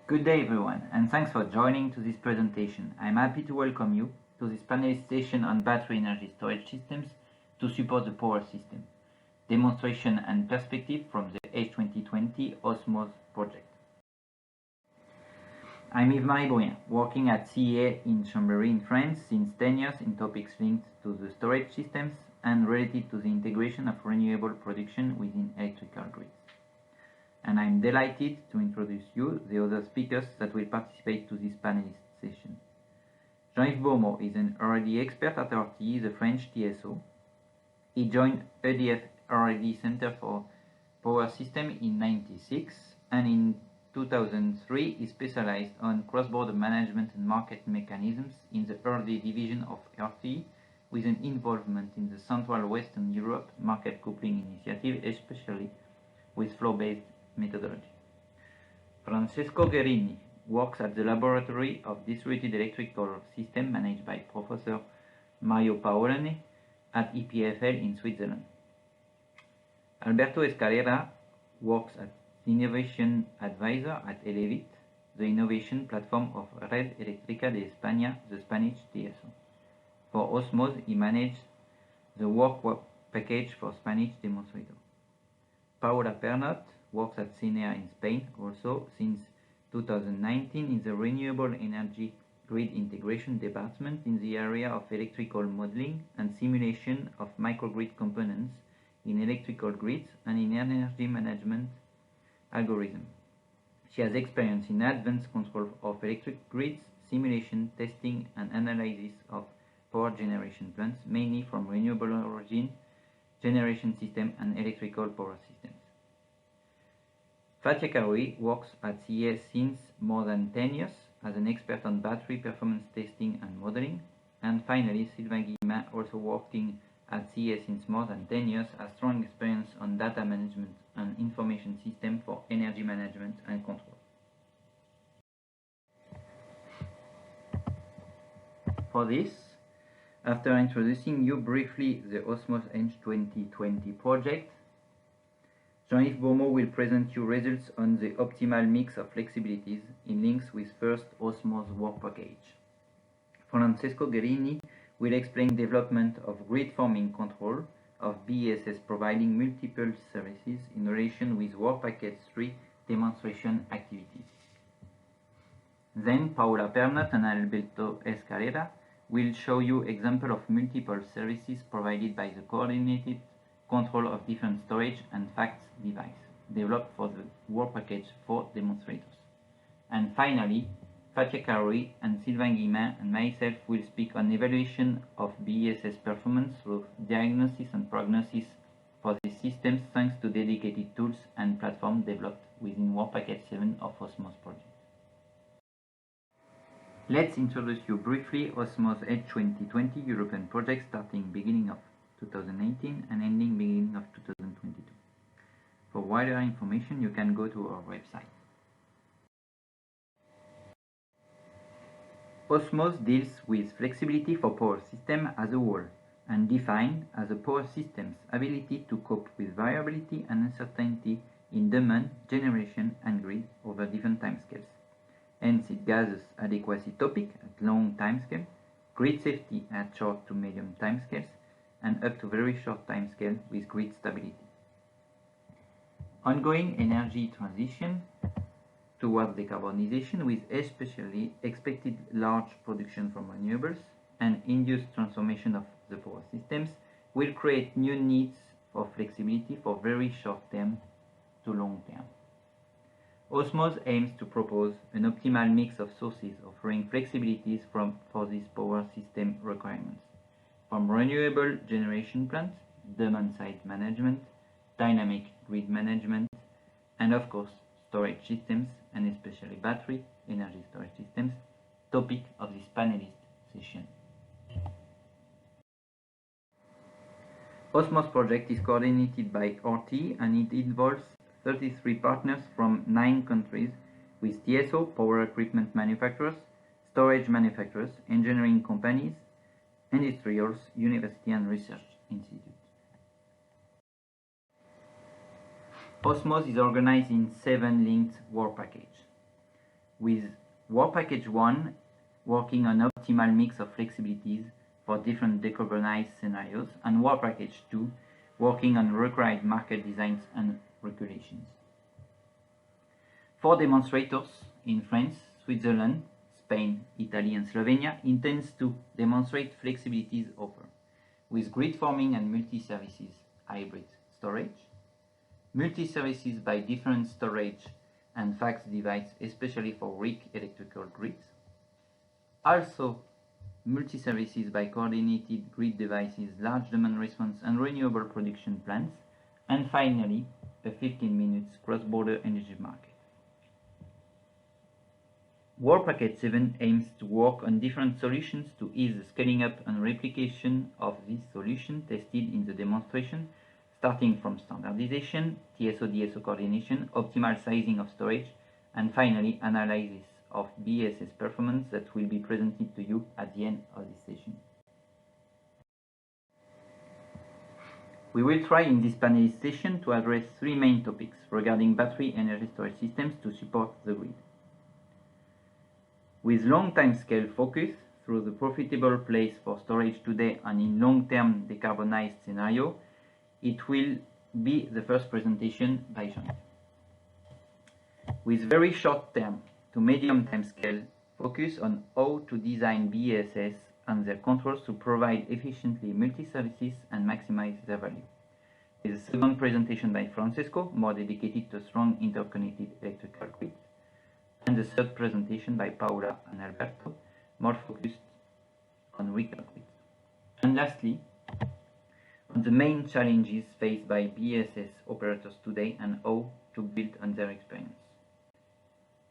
Good day everyone, and thanks for joining to this presentation. I'm happy to welcome you to this panelist session on battery energy storage systems to support the power system, demonstration and perspective from the H2020 OSMOSE project. I'm Yves-Marie Bruyens, working at CEA in Chambéry in France since 10 years in topics linked to the storage systems and related to the integration of renewable production within electrical grids. And I'm delighted to introduce you the other speakers that will participate to this panelist session. Jean-Yves Beaumont is an R&D expert at RTE, the French TSO. He joined EDF R&D Center for Power System in 1996, and in 2003 he specialized on cross-border management and market mechanisms in the R&D division of RTE, with an involvement in the Central Western Europe market coupling initiative, especially with flow-based methodology. Francesco Guerini works at the Laboratory of Distributed Electrical System managed by Professor Mario Paolani at EPFL in Switzerland. Alberto Escalera works as Innovation Advisor at Elevit, the innovation platform of Red Eléctrica de España, the Spanish TSO. For OSMOSE, he managed the work package for Spanish demonstrator. Paula Pernot works at CENEA in Spain, also since 2019 in the Renewable Energy Grid Integration Department in the area of electrical modeling and simulation of microgrid components in electrical grids and in energy management algorithm. She has experience in advanced control of electric grids, simulation, testing and analysis of power generation plants, mainly from renewable origin, generation system and electrical power systems. Fatia Karoui works at CEA since more than 10 years as an expert on battery performance testing and modeling. And finally, Sylvain Guillemin, also working at CEA since more than 10 years, has strong experience on data management and information system for energy management and control. For this, after introducing you briefly the OSMOSE H2020 project, Jean-Yves Beaumont will present you results on the optimal mix of flexibilities in links with first OSMOSE work package. Francesco Guerini will explain development of grid forming control of BESS providing multiple services in relation with work package 3 demonstration activities. Then Paula Pernot and Alberto Escalera will show you example of multiple services provided by the coordinated control of different storage and facts device developed for the work package 4 demonstrators. And finally, Fatia Karoui and Sylvain Guillemin and myself will speak on evaluation of BESS performance through diagnosis and prognosis for these systems thanks to dedicated tools and platforms developed within work package 7 of OSMOSE project. Let's introduce you briefly OSMOSE H2020 European project starting beginning of 2018 and ending beginning of 2022. For wider information, you can go to our website. OSMOSE deals with flexibility for power system as a whole and defined as a power system's ability to cope with variability and uncertainty in demand, generation and grid over different timescales. Hence, it gathers adequacy topic at long timescale, grid safety at short to medium timescales, and up to very short timescale with grid stability. Ongoing energy transition towards decarbonization with especially expected large production from renewables and induced transformation of the power systems will create new needs for flexibility for very short term to long term. OSMOSE aims to propose an optimal mix of sources offering flexibilities for these power system requirements, from renewable generation plants, demand-side management, dynamic grid management, and of course, storage systems, and especially battery energy storage systems, topic of this panelist session. OSMOSE project is coordinated by RTE and it involves 33 partners from 9 countries with TSO, power equipment manufacturers, storage manufacturers, engineering companies, industrials, university and research institutes. OSMOSE is organized in 7 linked work packages. with Work Package 1 working on optimal mix of flexibilities for different decarbonized scenarios, and Work Package 2 working on required market designs and regulations. 4 demonstrators in France, Switzerland, Spain, Italy, and Slovenia intends to demonstrate flexibilities offer with grid forming and multi-services hybrid storage, multi-services by different storage and fax device, especially for weak electrical grids, also multi-services by coordinated grid devices, large demand response and renewable production plants, and finally a 15 minutes cross-border energy market. Work Package 7 aims to work on different solutions to ease the scaling up and replication of this solution tested in the demonstration, starting from standardization, TSO-DSO coordination, optimal sizing of storage, and finally analysis of BESS performance that will be presented to you at the end of this session. We will try in this panelist session to address 3 main topics regarding battery energy storage systems to support the grid. With long timescale focus through the profitable place for storage today and in long-term decarbonized scenario, it will be the first presentation by Jean. With very short-term to medium timescale focus on how to design BESS and their controls to provide efficiently multi-services and maximize their value. With a second presentation by Francesco, more dedicated to strong interconnected electrical grids, and the third presentation by Paola and Alberto, more focused on weaker grids. And lastly, on the main challenges faced by BESS operators today and how to build on their experience.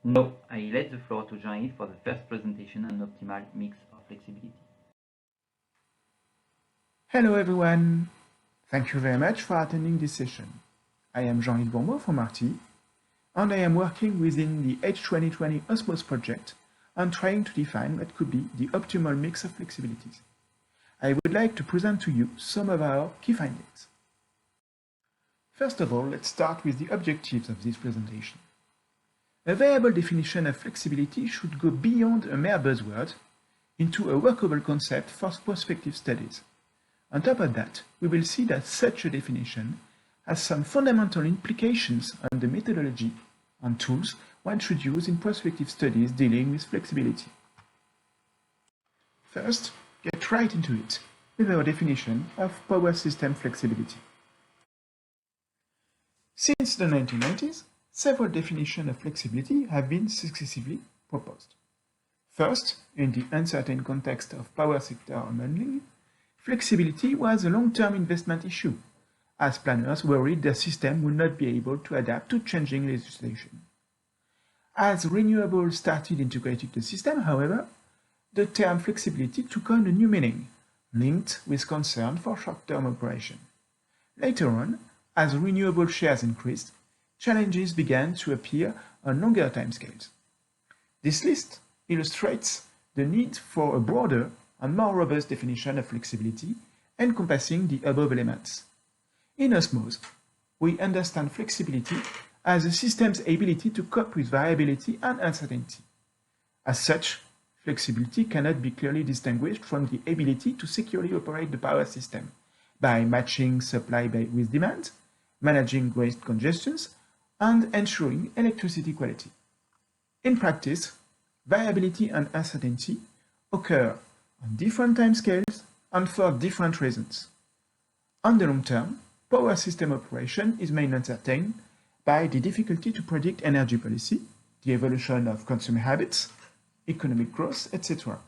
Now, I let the floor to Jean-Yves for the first presentation on optimal mix of flexibility. Hello everyone! Thank you very much for attending this session. I am Jean-Yves Bourmeau from RT, and I am working within the H2020 OSMOSE project on trying to define what could be the optimal mix of flexibilities. I would like to present to you some of our key findings. First of all, let's start with the objectives of this presentation. A viable definition of flexibility should go beyond a mere buzzword into a workable concept for prospective studies. On top of that, we will see that such a definition has some fundamental implications on the methodology and tools one should use in prospective studies dealing with flexibility. First, get right into it with our definition of power system flexibility. Since the 1990s, several definitions of flexibility have been successively proposed. First, in the uncertain context of power sector unbundling, flexibility was a long-term investment issue, as planners worried their system would not be able to adapt to changing legislation. As renewables started integrating the system, however, the term flexibility took on a new meaning, linked with concern for short-term operation. Later on, as renewable shares increased, challenges began to appear on longer timescales. This list illustrates the need for a broader and more robust definition of flexibility encompassing the above elements. In OSMOSE, we understand flexibility as a system's ability to cope with variability and uncertainty. As such, flexibility cannot be clearly distinguished from the ability to securely operate the power system by matching supply with demand, managing waste congestions, and ensuring electricity quality. In practice, variability and uncertainty occur on different timescales and for different reasons. On the long term, power system operation is made uncertain by the difficulty to predict energy policy, the evolution of consumer habits, economic growth, etc.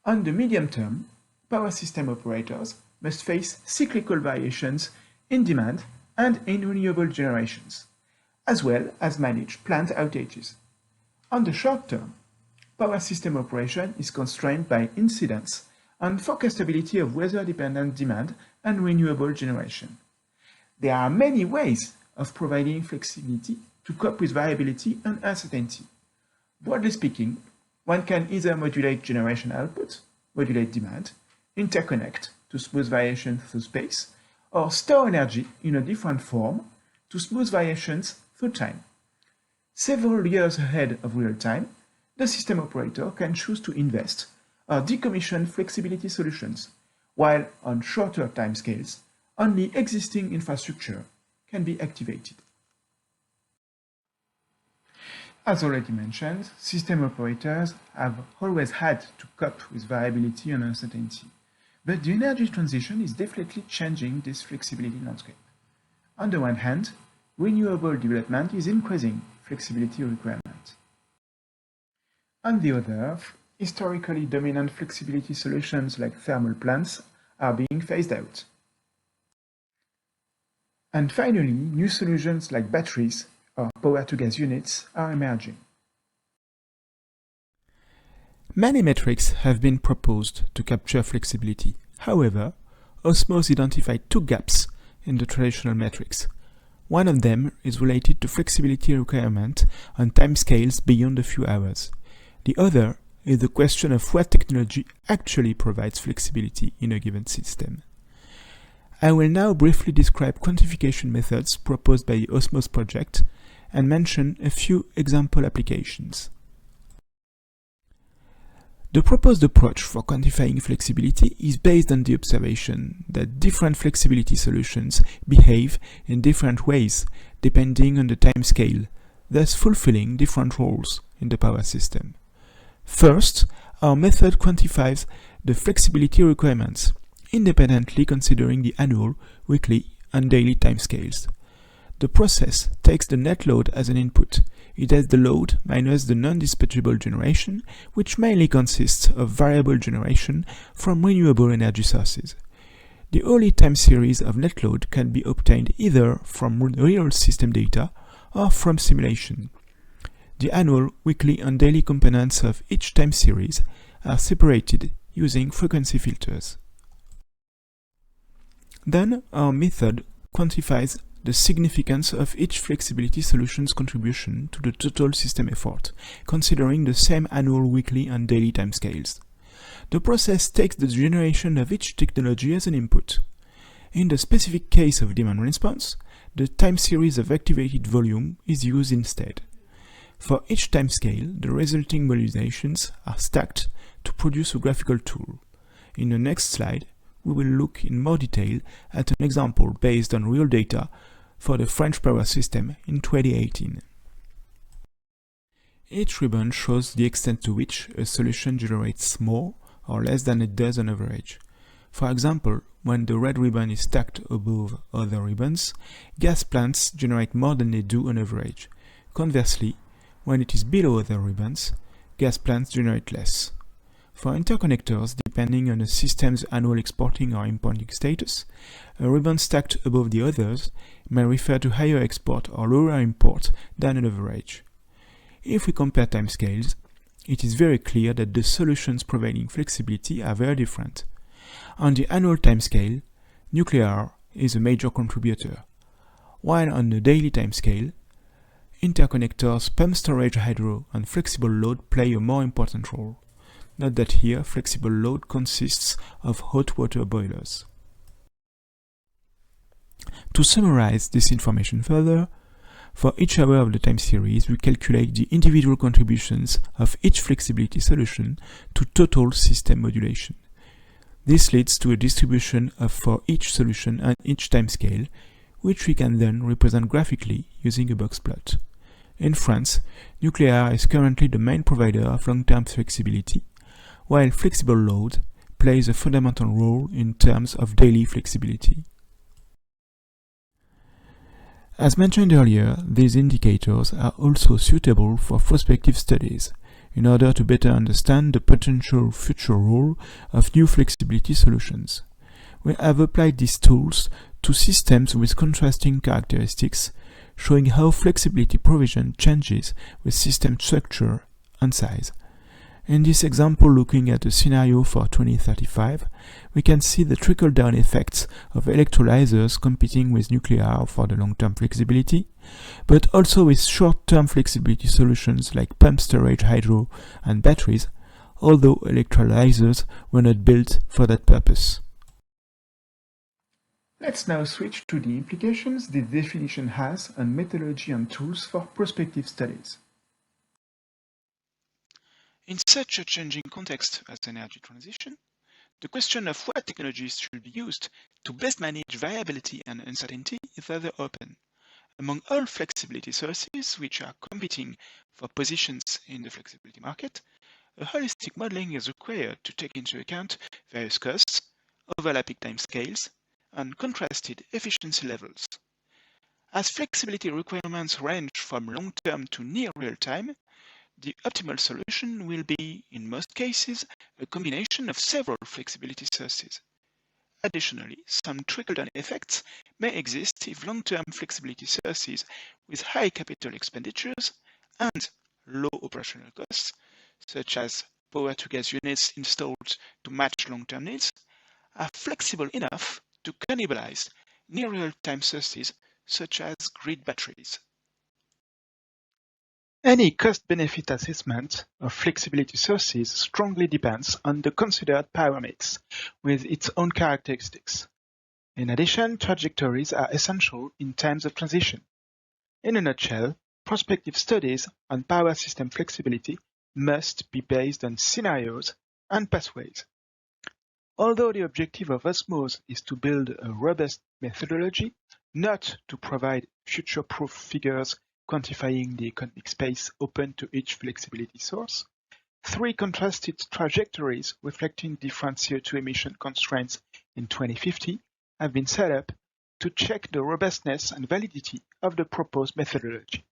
On the medium term, power system operators must face cyclical variations in demand and in renewable generations, as well as manage plant outages. On the short term, power system operation is constrained by incidence and forecastability of weather-dependent demand and renewable generation. There are many ways of providing flexibility to cope with variability and uncertainty. Broadly speaking, one can either modulate generation output, modulate demand, interconnect to smooth variations through space, or store energy in a different form to smooth variations through time. Several years ahead of real time, the system operator can choose to invest or decommission flexibility solutions, while on shorter timescales, only existing infrastructure can be activated. As already mentioned, system operators have always had to cope with variability and uncertainty, but the energy transition is definitely changing this flexibility landscape. On the one hand, renewable development is increasing flexibility requirements. On the other, historically dominant flexibility solutions like thermal plants are being phased out. And finally, new solutions like batteries or power-to-gas units are emerging. Many metrics have been proposed to capture flexibility. However, OSMOSE identified two gaps in the traditional metrics. One of them is related to flexibility requirement on timescales beyond a few hours. The other is the question of what technology actually provides flexibility in a given system. I will now briefly describe quantification methods proposed by the OSMOSE project and mention a few example applications. The proposed approach for quantifying flexibility is based on the observation that different flexibility solutions behave in different ways depending on the time scale, thus fulfilling different roles in the power system. First, our method quantifies the flexibility requirements, independently considering the annual, weekly, and daily timescales. The process takes the net load as an input. It has the load minus the non-dispatchable generation, which mainly consists of variable generation from renewable energy sources. The early time series of net load can be obtained either from real system data or from simulation. The annual, weekly, and daily components of each time series are separated using frequency filters. Then our method quantifies the significance of each flexibility solution's contribution to the total system effort, considering the same annual, weekly, and daily timescales. The process takes the generation of each technology as an input. In the specific case of demand response, the time series of activated volume is used instead. For each timescale, the resulting modulations are stacked to produce a graphical tool. In the next slide, we will look in more detail at an example based on real data for the French power system in 2018. Each ribbon shows the extent to which a solution generates more or less than it does on average. For example, when the red ribbon is stacked above other ribbons, gas plants generate more than they do on average. Conversely, when it is below other ribbons, gas plants generate less. For interconnectors, depending on a system's annual exporting or importing status, a ribbon stacked above the others may refer to higher export or lower import than an average. If we compare timescales, it is very clear that the solutions providing flexibility are very different. On the annual timescale, nuclear is a major contributor, while on the daily timescale, interconnectors, pumped storage hydro, and flexible load play a more important role. Note that here, flexible load consists of hot water boilers. To summarize this information further, for each hour of the time series, we calculate the individual contributions of each flexibility solution to total system modulation. This leads to a distribution for each solution and each timescale, which we can then represent graphically using a box plot. In France, nuclear is currently the main provider of long-term flexibility, while flexible load plays a fundamental role in terms of daily flexibility. As mentioned earlier, these indicators are also suitable for prospective studies, in order to better understand the potential future role of new flexibility solutions. We have applied these tools to systems with contrasting characteristics, showing how flexibility provision changes with system structure and size. In this example, looking at a scenario for 2035, we can see the trickle-down effects of electrolyzers competing with nuclear for the long-term flexibility, but also with short-term flexibility solutions like pumped storage hydro and batteries, although electrolyzers were not built for that purpose. Let's now switch to the implications this definition has on methodology and tools for prospective studies. In such a changing context as energy transition, the question of what technologies should be used to best manage variability and uncertainty is rather open. Among all flexibility sources which are competing for positions in the flexibility market, a holistic modeling is required to take into account various costs, overlapping timescales, and contrasted efficiency levels. As flexibility requirements range from long-term to near real-time, the optimal solution will be, in most cases, a combination of several flexibility sources. Additionally, some trickle-down effects may exist if long-term flexibility sources with high capital expenditures and low operational costs, such as power-to-gas units installed to match long-term needs, are flexible enough to cannibalize near real-time sources such as grid batteries. Any cost-benefit assessment of flexibility sources strongly depends on the considered power mix, with its own characteristics. In addition, trajectories are essential in times of transition. In a nutshell, prospective studies on power system flexibility must be based on scenarios and pathways. Although the objective of OSMOSE is to build a robust methodology, not to provide future-proof figures quantifying the economic space open to each flexibility source, 3 contrasted trajectories reflecting different CO2 emission constraints in 2050 have been set up to check the robustness and validity of the proposed methodology.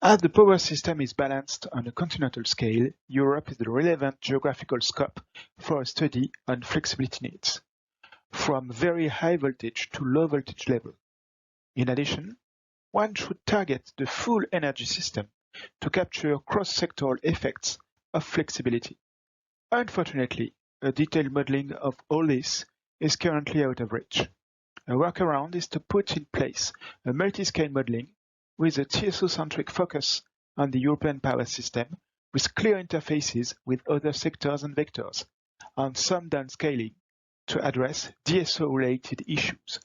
As the power system is balanced on a continental scale, Europe is the relevant geographical scope for a study on flexibility needs, from very high voltage to low voltage level. In addition, one should target the full energy system to capture cross-sectoral effects of flexibility. Unfortunately, a detailed modeling of all this is currently out of reach. A workaround is to put in place a multi-scale modeling with a TSO-centric focus on the European power system, with clear interfaces with other sectors and vectors, and some downscaling to address DSO-related issues.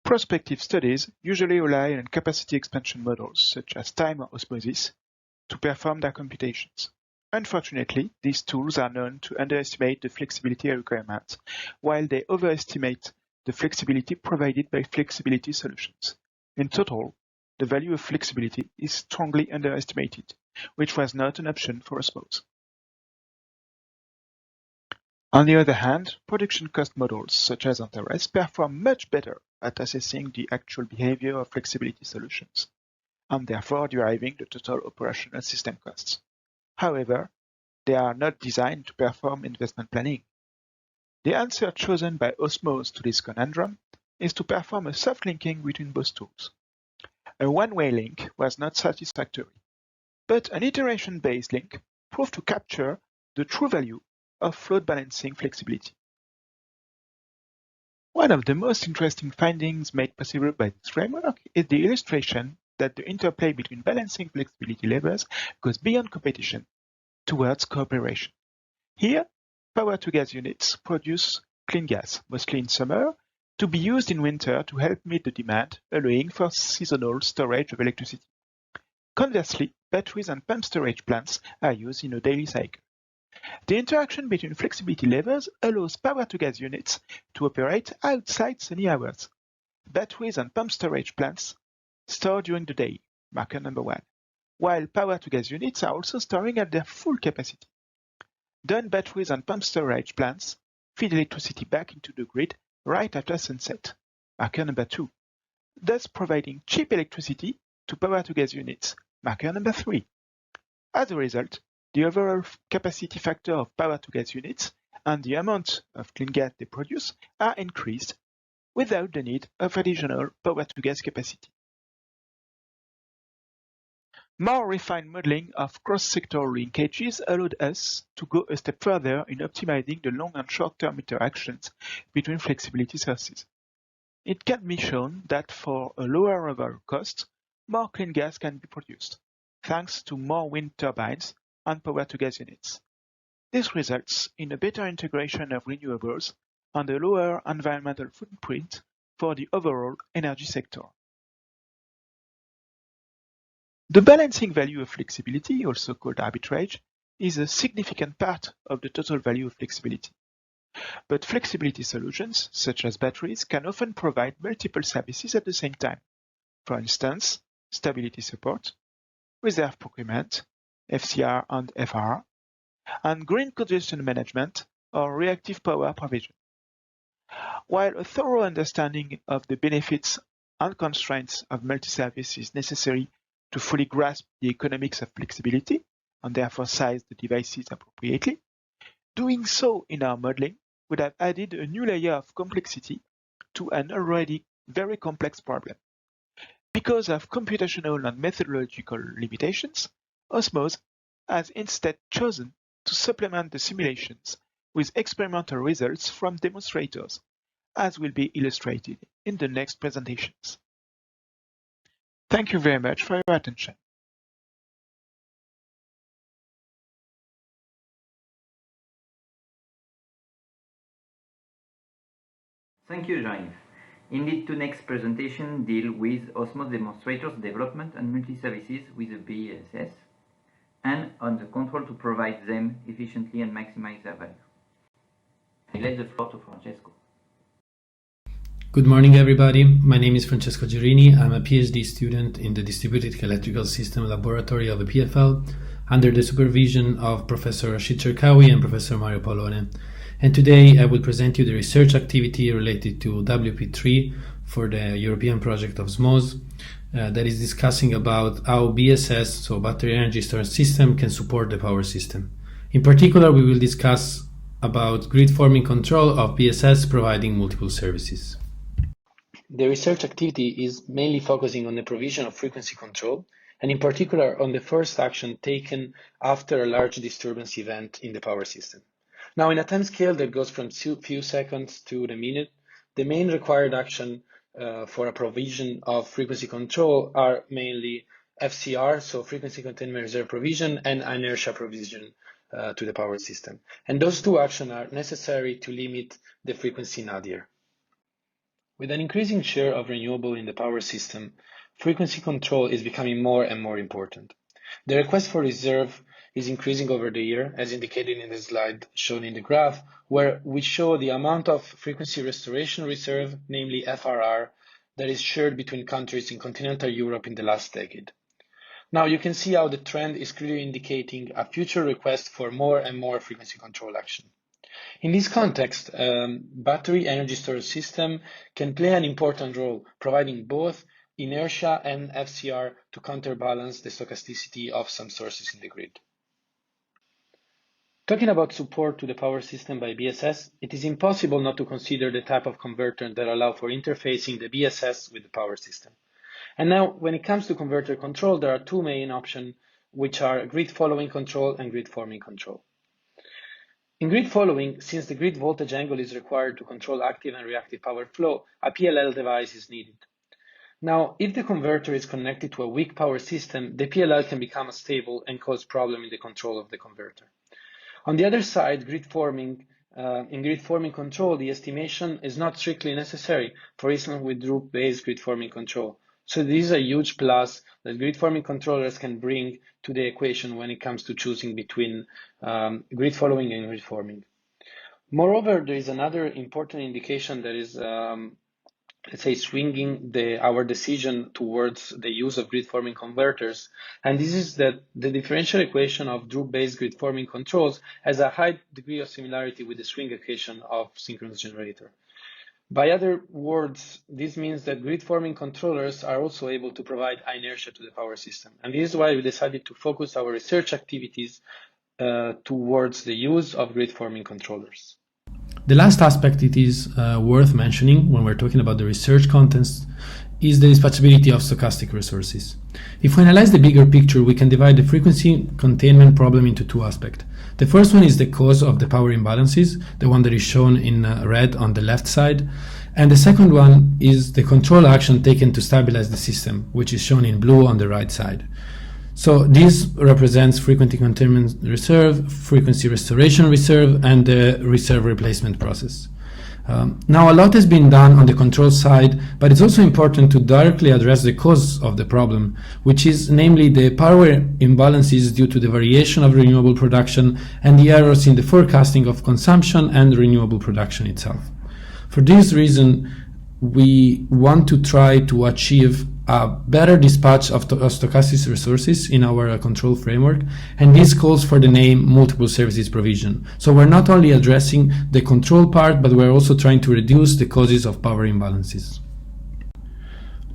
Prospective studies usually rely on capacity expansion models, such as time or osmosis, to perform their computations. Unfortunately, these tools are known to underestimate the flexibility requirements, while they overestimate the flexibility provided by flexibility solutions. In total, the value of flexibility is strongly underestimated, which was not an option for OSMOSE. On the other hand, production cost models such as Antares perform much better at assessing the actual behavior of flexibility solutions, and therefore deriving the total operational system costs. However, they are not designed to perform investment planning. The answer chosen by OSMOSE to this conundrum is to perform a soft linking between both tools. A one-way link was not satisfactory, but an iteration-based link proved to capture the true value of load balancing flexibility. One of the most interesting findings made possible by this framework is the illustration that the interplay between balancing flexibility levels goes beyond competition towards cooperation. Here, power-to-gas units produce clean gas, mostly in summer, to be used in winter to help meet the demand, allowing for seasonal storage of electricity. Conversely, batteries and pump storage plants are used in a daily cycle. The interaction between flexibility levels allows power-to-gas units to operate outside sunny hours. Batteries and pump storage plants store during the day, marker number 1, while power-to-gas units are also storing at their full capacity. Then batteries and pump storage plants feed electricity back into the grid right after sunset, marker number 2, thus providing cheap electricity to power-to-gas units, marker number 3. As a result, the overall capacity factor of power-to-gas units and the amount of clean gas they produce are increased without the need of additional power-to-gas capacity. More refined modeling of cross-sectoral linkages allowed us to go a step further in optimizing the long and short-term interactions between flexibility sources. It can be shown that for a lower overall cost, more clean gas can be produced, thanks to more wind turbines and power-to-gas units. This results in a better integration of renewables and a lower environmental footprint for the overall energy sector. The balancing value of flexibility, also called arbitrage, is a significant part of the total value of flexibility. But flexibility solutions, such as batteries, can often provide multiple services at the same time. For instance, stability support, reserve procurement, FCR and FRR, and green congestion management or reactive power provision. While a thorough understanding of the benefits and constraints of multi-service is necessary to fully grasp the economics of flexibility and therefore size the devices appropriately, doing so in our modeling would have added a new layer of complexity to an already very complex problem. Because of computational and methodological limitations, OSMOSE has instead chosen to supplement the simulations with experimental results from demonstrators, as will be illustrated in the next presentations. Thank you very much for your attention. Thank you, Jean-Yves. Indeed, the next presentation deal with OSMOSE demonstrators development and multi-services with the BESS and on the control to provide them efficiently and maximize their value. I let the floor to Francesco. Good morning, everybody. My name is Francesco Girini. I'm a PhD student in the Distributed Electrical System Laboratory of the PFL under the supervision of Professor Rashid Cherkaoui and Professor Mario Paolone. And today I will present you the research activity related to WP3 for the European project of OSMOSE that is discussing about how BESS, so battery energy storage system, can support the power system. In particular, we will discuss about grid forming control of BESS providing multiple services. The research activity is mainly focusing on the provision of frequency control, and in particular on the first action taken after a large disturbance event in the power system. Now, in a time scale that goes from few seconds to the minute, the main required action for a provision of frequency control are mainly FCR, so frequency containment reserve provision, and inertia provision to the power system. And those two actions are necessary to limit the frequency nadir. With an increasing share of renewable in the power system, frequency control is becoming more and more important. The request for reserve is increasing over the year, as indicated in the slide shown in the graph, where we show the amount of frequency restoration reserve, namely FRR, that is shared between countries in continental Europe in the last decade. Now you can see how the trend is clearly indicating a future request for more and more frequency control action. In this context, battery energy storage system can play an important role, providing both inertia and FCR to counterbalance the stochasticity of some sources in the grid. Talking about support to the power system by BESS, it is impossible not to consider the type of converter that allow for interfacing the BESS with the power system. And now, when it comes to converter control, there are two main options, which are grid following control and grid forming control. In grid following, since the grid voltage angle is required to control active and reactive power flow, a PLL device is needed. Now, if the converter is connected to a weak power system, the PLL can become unstable and cause problem in the control of the converter. On the other side, in grid forming control, the estimation is not strictly necessary, for instance with group-based grid forming control. So this is a huge plus that grid forming controllers can bring to the equation when it comes to choosing between grid following and grid forming. Moreover, there is another important indication that is let's say, swinging our decision towards the use of grid forming converters. And this is that the differential equation of group-based grid forming controls has a high degree of similarity with the swing equation of synchronous generator. By other words, this means that grid forming controllers are also able to provide inertia to the power system. And this is why we decided to focus our research activities towards the use of grid forming controllers. The last aspect it is worth mentioning when we're talking about the research contents is the dispatchability of stochastic resources. If we analyze the bigger picture, we can divide the frequency containment problem into two aspects. The first one is the cause of the power imbalances, the one that is shown in red on the left side. And the second one is the control action taken to stabilize the system, which is shown in blue on the right side. So this represents frequency containment reserve, frequency restoration reserve, and the reserve replacement process. Now, a lot has been done on the control side, but it's also important to directly address the cause of the problem, which is namely the power imbalances due to the variation of renewable production and the errors in the forecasting of consumption and renewable production itself. For this reason, we want to try to achieve a better dispatch of stochastic resources in our control framework, and this calls for the name multiple services provision. So we're not only addressing the control part, but we're also trying to reduce the causes of power imbalances.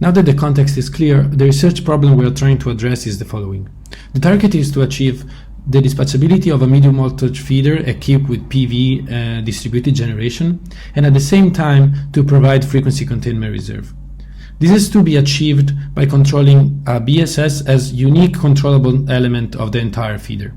Now that the context is clear, the research problem we are trying to address is the following. The target is to achieve the dispatchability of a medium voltage feeder equipped with PV distributed generation, and at the same time to provide frequency containment reserve. This is to be achieved by controlling a BSS as unique controllable element of the entire feeder.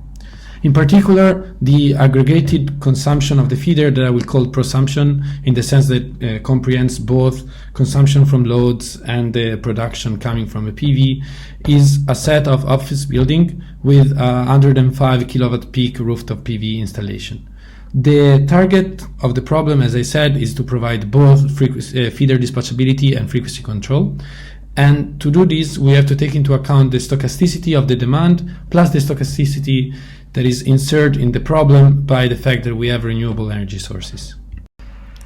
In particular, the aggregated consumption of the feeder that I will call prosumption, in the sense that comprehends both consumption from loads and the production coming from a PV, is a set of office building with a 105 kilowatt peak rooftop PV installation. The target of the problem, as I said, is to provide both feeder dispatchability and frequency control. And to do this, we have to take into account the stochasticity of the demand plus the stochasticity that is inserted in the problem by the fact that we have renewable energy sources.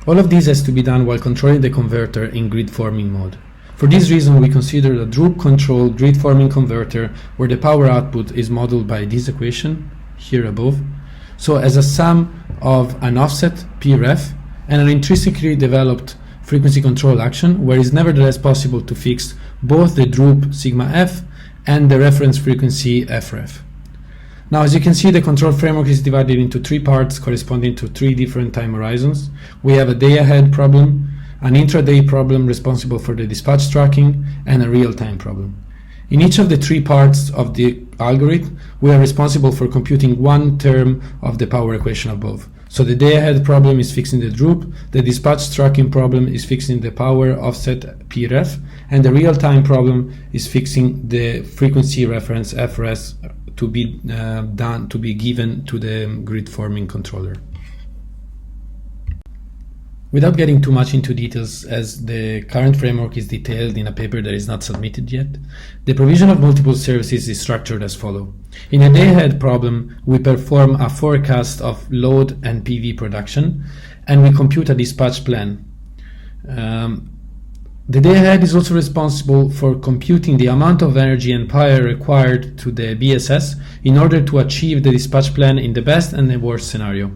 All of this has to be done while controlling the converter in grid forming mode. For this reason, we consider a droop control grid forming converter where the power output is modeled by this equation here above. So as a sum of an offset Pref and an intrinsically developed frequency control action, where it's nevertheless possible to fix both the droop sigma f and the reference frequency fref. Now, as you can see, the control framework is divided into three parts corresponding to three different time horizons. We have a day-ahead problem, an intraday problem responsible for the dispatch tracking, and a real-time problem. In each of the three parts of the algorithm, we are responsible for computing one term of the power equation above. So the day-ahead problem is fixing the droop, the dispatch tracking problem is fixing the power offset Pref, and the real-time problem is fixing the frequency reference FRS to be given to the grid forming controller. Without getting too much into details, as the current framework is detailed in a paper that is not submitted yet, the provision of multiple services is structured as follows. In a day-ahead problem, we perform a forecast of load and PV production, and we compute a dispatch plan. The day-ahead is also responsible for computing the amount of energy and power required to the BSS in order to achieve the dispatch plan in the best and the worst scenario.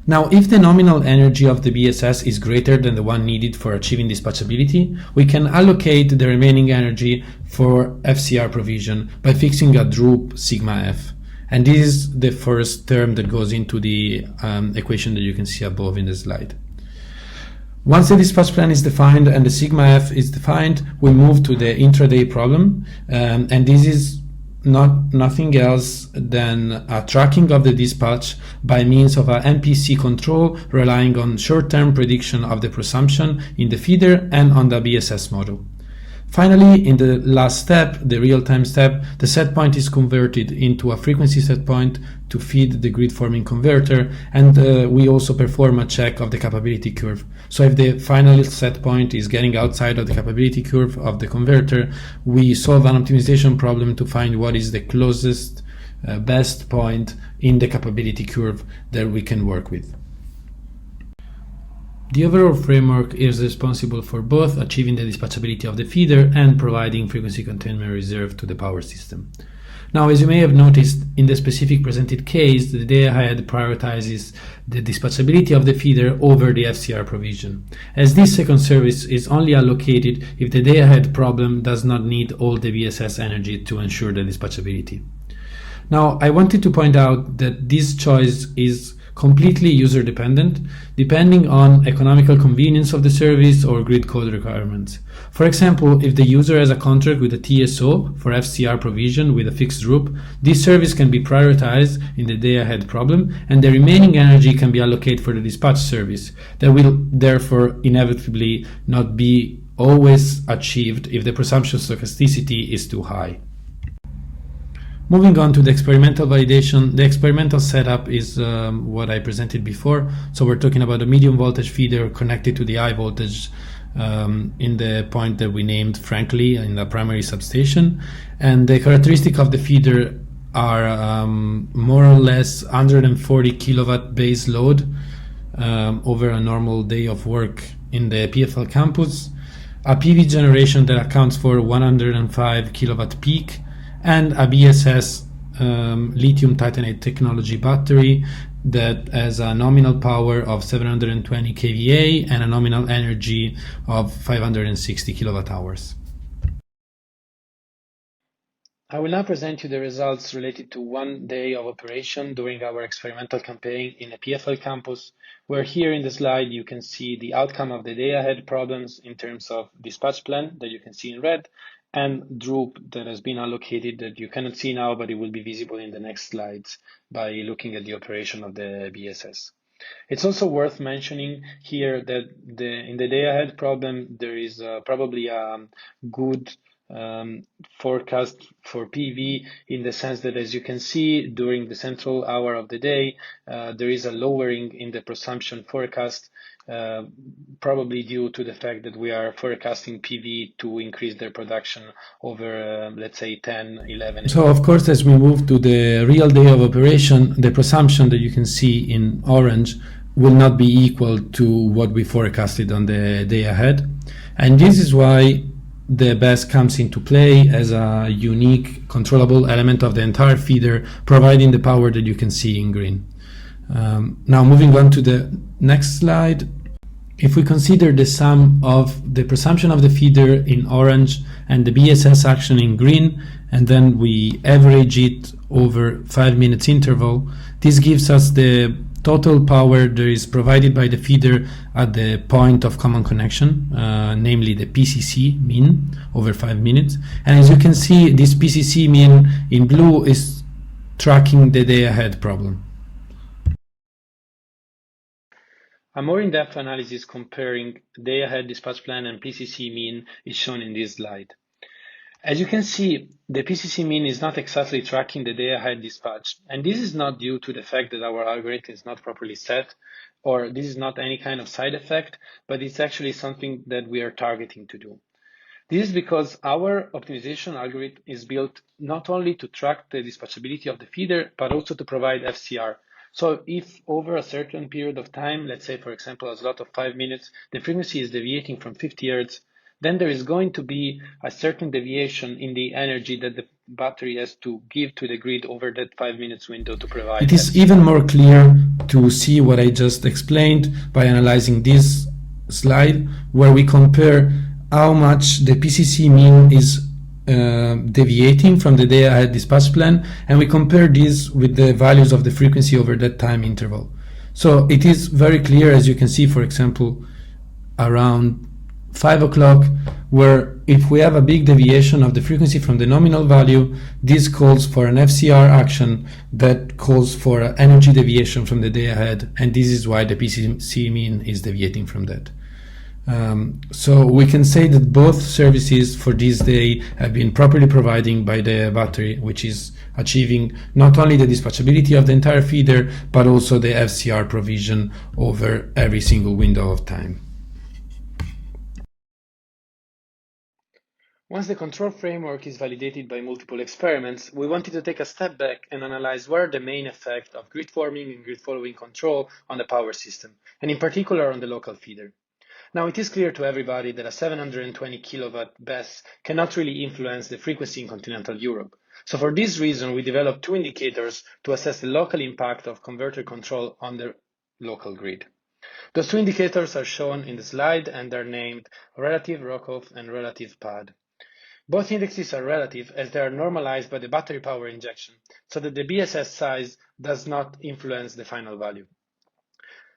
Now, if the nominal energy of the BSS is greater than the one needed for achieving dispatchability, we can allocate the remaining energy for FCR provision by fixing a droop sigma f. And this is the first term that goes into the equation that you can see above in the slide. Once the dispatch plan is defined and the sigma f is defined, we move to the intraday problem, and this is nothing else than a tracking of the dispatch by means of a MPC control relying on short-term prediction of the prosumption in the feeder and on the BSS model. Finally, in the last step, the real-time step, the set point is converted into a frequency set point to feed the grid forming converter, and we also perform a check of the capability curve. So if the final set point is getting outside of the capability curve of the converter, we solve an optimization problem to find what is the closest best point in the capability curve that we can work with. The overall framework is responsible for both achieving the dispatchability of the feeder and providing frequency containment reserve to the power system. Now, as you may have noticed, in the specific presented case, the day-ahead prioritizes the dispatchability of the feeder over the FCR provision, as this second service is only allocated if the day-ahead problem does not need all the BSS energy to ensure the dispatchability. Now, I wanted to point out that this choice is completely user dependent, depending on economical convenience of the service or grid code requirements. For example, if the user has a contract with a TSO for FCR provision with a fixed droop, this service can be prioritized in the day-ahead problem, and the remaining energy can be allocated for the dispatch service. That will therefore inevitably not be always achieved if the presumption stochasticity is too high. Moving on to the experimental validation, the experimental setup is what I presented before. So we're talking about a medium voltage feeder connected to the high voltage in the point that we named Frankly in the primary substation. And the characteristic of the feeder are more or less 140 kilowatt base load over a normal day of work in the PFL campus, a PV generation that accounts for 105 kilowatt peak, and a BESS lithium titanate technology battery that has a nominal power of 720 kVA and a nominal energy of 560 kilowatt hours. I will now present you the results related to 1 day of operation during our experimental campaign in a PFL campus, where here in the slide you can see the outcome of the day ahead problems in terms of dispatch plan that you can see in red, and droop that has been allocated that you cannot see now, but it will be visible in the next slides by looking at the operation of the BSS. It's also worth mentioning here that in the day ahead problem, there is probably a good forecast for PV in the sense that, as you can see, during the central hour of the day, there is a lowering in the presumption forecast, probably due to the fact that we are forecasting PV to increase their production over, let's say, 10, 11. So, of course, as we move to the real day of operation, the presumption that you can see in orange will not be equal to what we forecasted on the day ahead. And this is why the BESS comes into play as a unique controllable element of the entire feeder, providing the power that you can see in green. Now, moving on to the next slide. If we consider the sum of the presumption of the feeder in orange and the BSS action in green, and then we average it over 5 minutes interval, this gives us the total power that is provided by the feeder at the point of common connection, namely the PCC mean over 5 minutes. And as you can see, this PCC mean in blue is tracking the day ahead problem. A more in-depth analysis comparing day-ahead dispatch plan and PCC mean is shown in this slide. As you can see, the PCC mean is not exactly tracking the day-ahead dispatch, and this is not due to the fact that our algorithm is not properly set, or this is not any kind of side effect, but it's actually something that we are targeting to do. This is because our optimization algorithm is built not only to track the dispatchability of the feeder, but also to provide FCR. So if over a certain period of time, let's say, for example, a slot of 5 minutes, the frequency is deviating from 50 Hz, then there is going to be a certain deviation in the energy that the battery has to give to the grid over that 5 minutes window to provide. It is even more clear to see what I just explained by analyzing this slide, where we compare how much the PCC mean is deviating from the day ahead dispatch plan, and we compare this with the values of the frequency over that time interval. So it is very clear, as you can see, for example, around 5 o'clock, where if we have a big deviation of the frequency from the nominal value, this calls for an FCR action that calls for an energy deviation from the day ahead, and this is why the PCC mean is deviating from that. So we can say that both services for this day have been properly provided by the battery, which is achieving not only the dispatchability of the entire feeder, but also the FCR provision over every single window of time. Once the control framework is validated by multiple experiments, we wanted to take a step back and analyze what are the main effects of grid forming and grid following control on the power system, and in particular on the local feeder. Now, it is clear to everybody that a 720 kilowatt BESS cannot really influence the frequency in continental Europe. So for this reason, we developed 2 indicators to assess the local impact of converter control on the local grid. Those 2 indicators are shown in the slide, and are named relative Rokov and relative PAD. Both indexes are relative as they are normalized by the battery power injection, so that the BSS size does not influence the final value.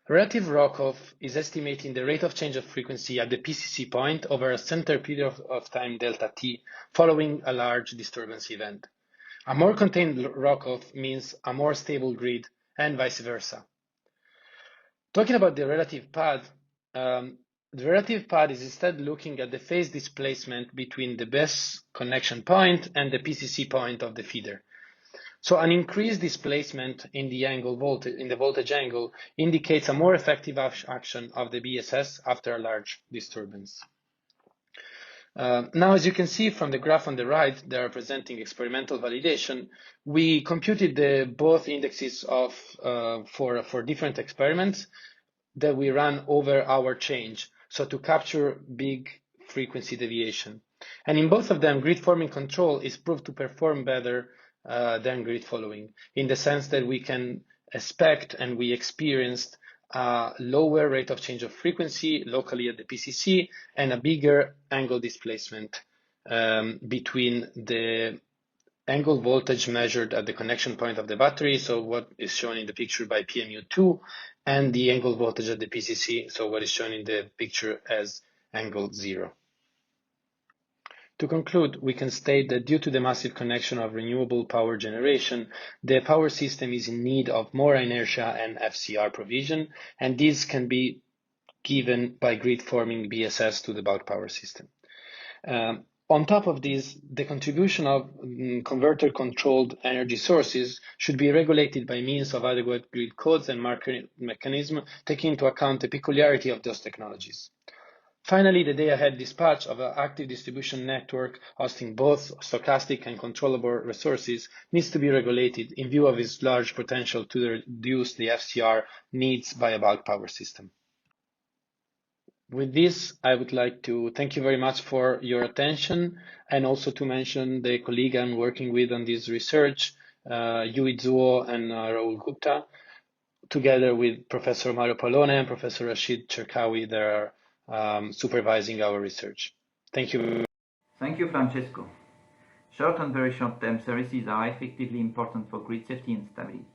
Relative Rokov is estimating the rate of change of frequency at the PCC point over a center period of time delta t following a large disturbance event. A more contained Rokov means a more stable grid, and vice versa. Talking about the relative PAD, the relative PAD is instead looking at the phase displacement between the BESS connection point and the PCC point of the feeder. So an increased displacement in the voltage angle indicates a more effective action of the BSS after a large disturbance. Now, as you can see from the graph on the right, they are presenting experimental validation. We computed both indexes of for different experiments that we ran over our change, so to capture big frequency deviation. And in both of them, grid forming control is proved to perform better than grid following, in the sense that we can expect and we experienced a lower rate of change of frequency locally at the PCC and a bigger angle displacement between the angle voltage measured at the connection point of the battery, so what is shown in the picture by PMU2, and the angle voltage at the PCC, so what is shown in the picture as angle 0. To conclude, we can state that due to the massive connection of renewable power generation, the power system is in need of more inertia and FCR provision, and this can be given by grid-forming BSS to the bulk power system. On top of this, the contribution of converter-controlled energy sources should be regulated by means of adequate grid codes and market mechanism, taking into account the peculiarity of those technologies. Finally, the day-ahead dispatch of an active distribution network hosting both stochastic and controllable resources needs to be regulated in view of its large potential to reduce the FCR needs by a bulk power system. With this, I would like to thank you very much for your attention, and also to mention the colleague I'm working with on this research, Yui Zuo and Rahul Gupta, together with Professor Mario Pallone and Professor Rashid Cherkawi, that are supervising our research. Thank you. Thank you, Francesco. Short and very short-term services are effectively important for grid safety and stability,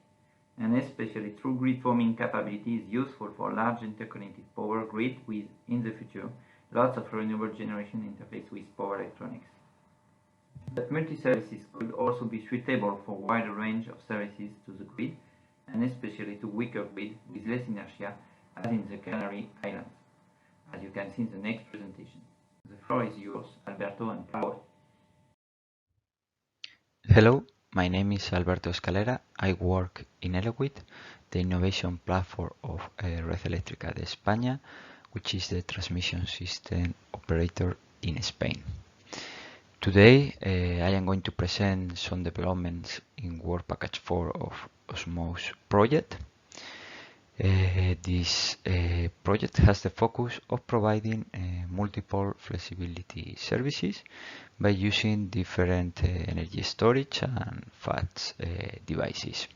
and especially true grid forming capability is useful for large interconnected power grid with, in the future, lots of renewable generation interface with power electronics. But multi-services could also be suitable for a wider range of services to the grid, and especially to weaker grid with less inertia, as in the Canary Islands, as you can see in the next presentation. The floor is yours, Alberto and Paolo. Hello, my name is Alberto Escalera. I work in Eloquid, the innovation platform of Red Eléctrica de España, which is the transmission system operator in Spain. Today, I am going to present some developments in Work Package 4 of OSMOSE project. This project has the focus of providing multiple flexibility services by using different energy storage and FATS devices.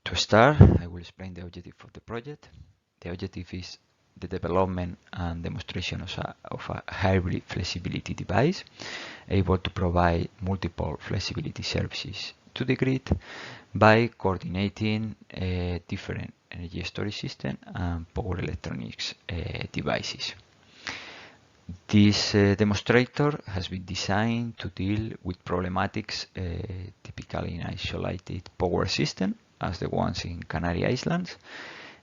To start, I will explain the objective of the project. The objective is the development and demonstration of a hybrid flexibility device able to provide multiple flexibility services to the grid by coordinating different energy storage system and power electronics devices. This demonstrator has been designed to deal with problematics typically in isolated power system as the ones in Canary Islands,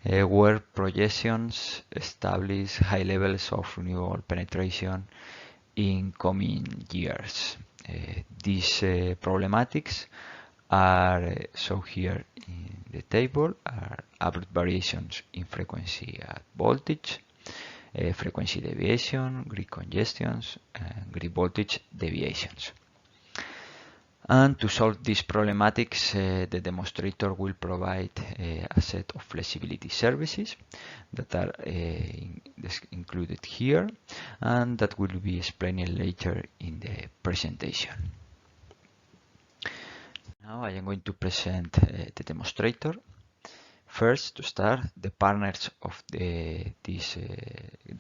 where projections establish high levels of renewable penetration in coming years. These problematics are shown here in the table, are abrupt variations in frequency at voltage, frequency deviation, grid congestions, and grid voltage deviations. And to solve these problematics, the demonstrator will provide a set of flexibility services that are included here, and that will be explained later in the presentation. Now I am going to present the demonstrator. First, to start, the partners of that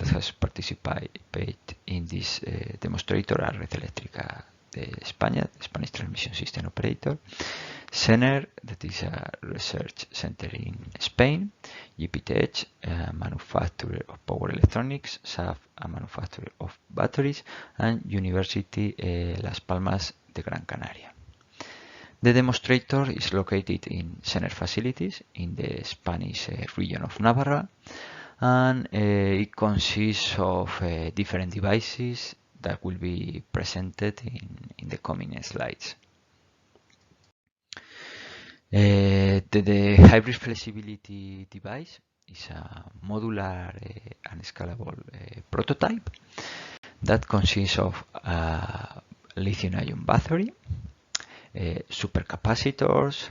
has participated in this demonstrator are Red Eléctrica de España, the Spanish transmission system operator, CENER, that is a research center in Spain, GPTH, a manufacturer of power electronics, SAF, a manufacturer of batteries, and University Las Palmas de Gran Canaria. The demonstrator is located in CENER facilities in the Spanish region of Navarra, and it consists of different devices that will be presented in the coming slides. The hybrid flexibility device is a modular and scalable prototype that consists of a lithium-ion battery, supercapacitors,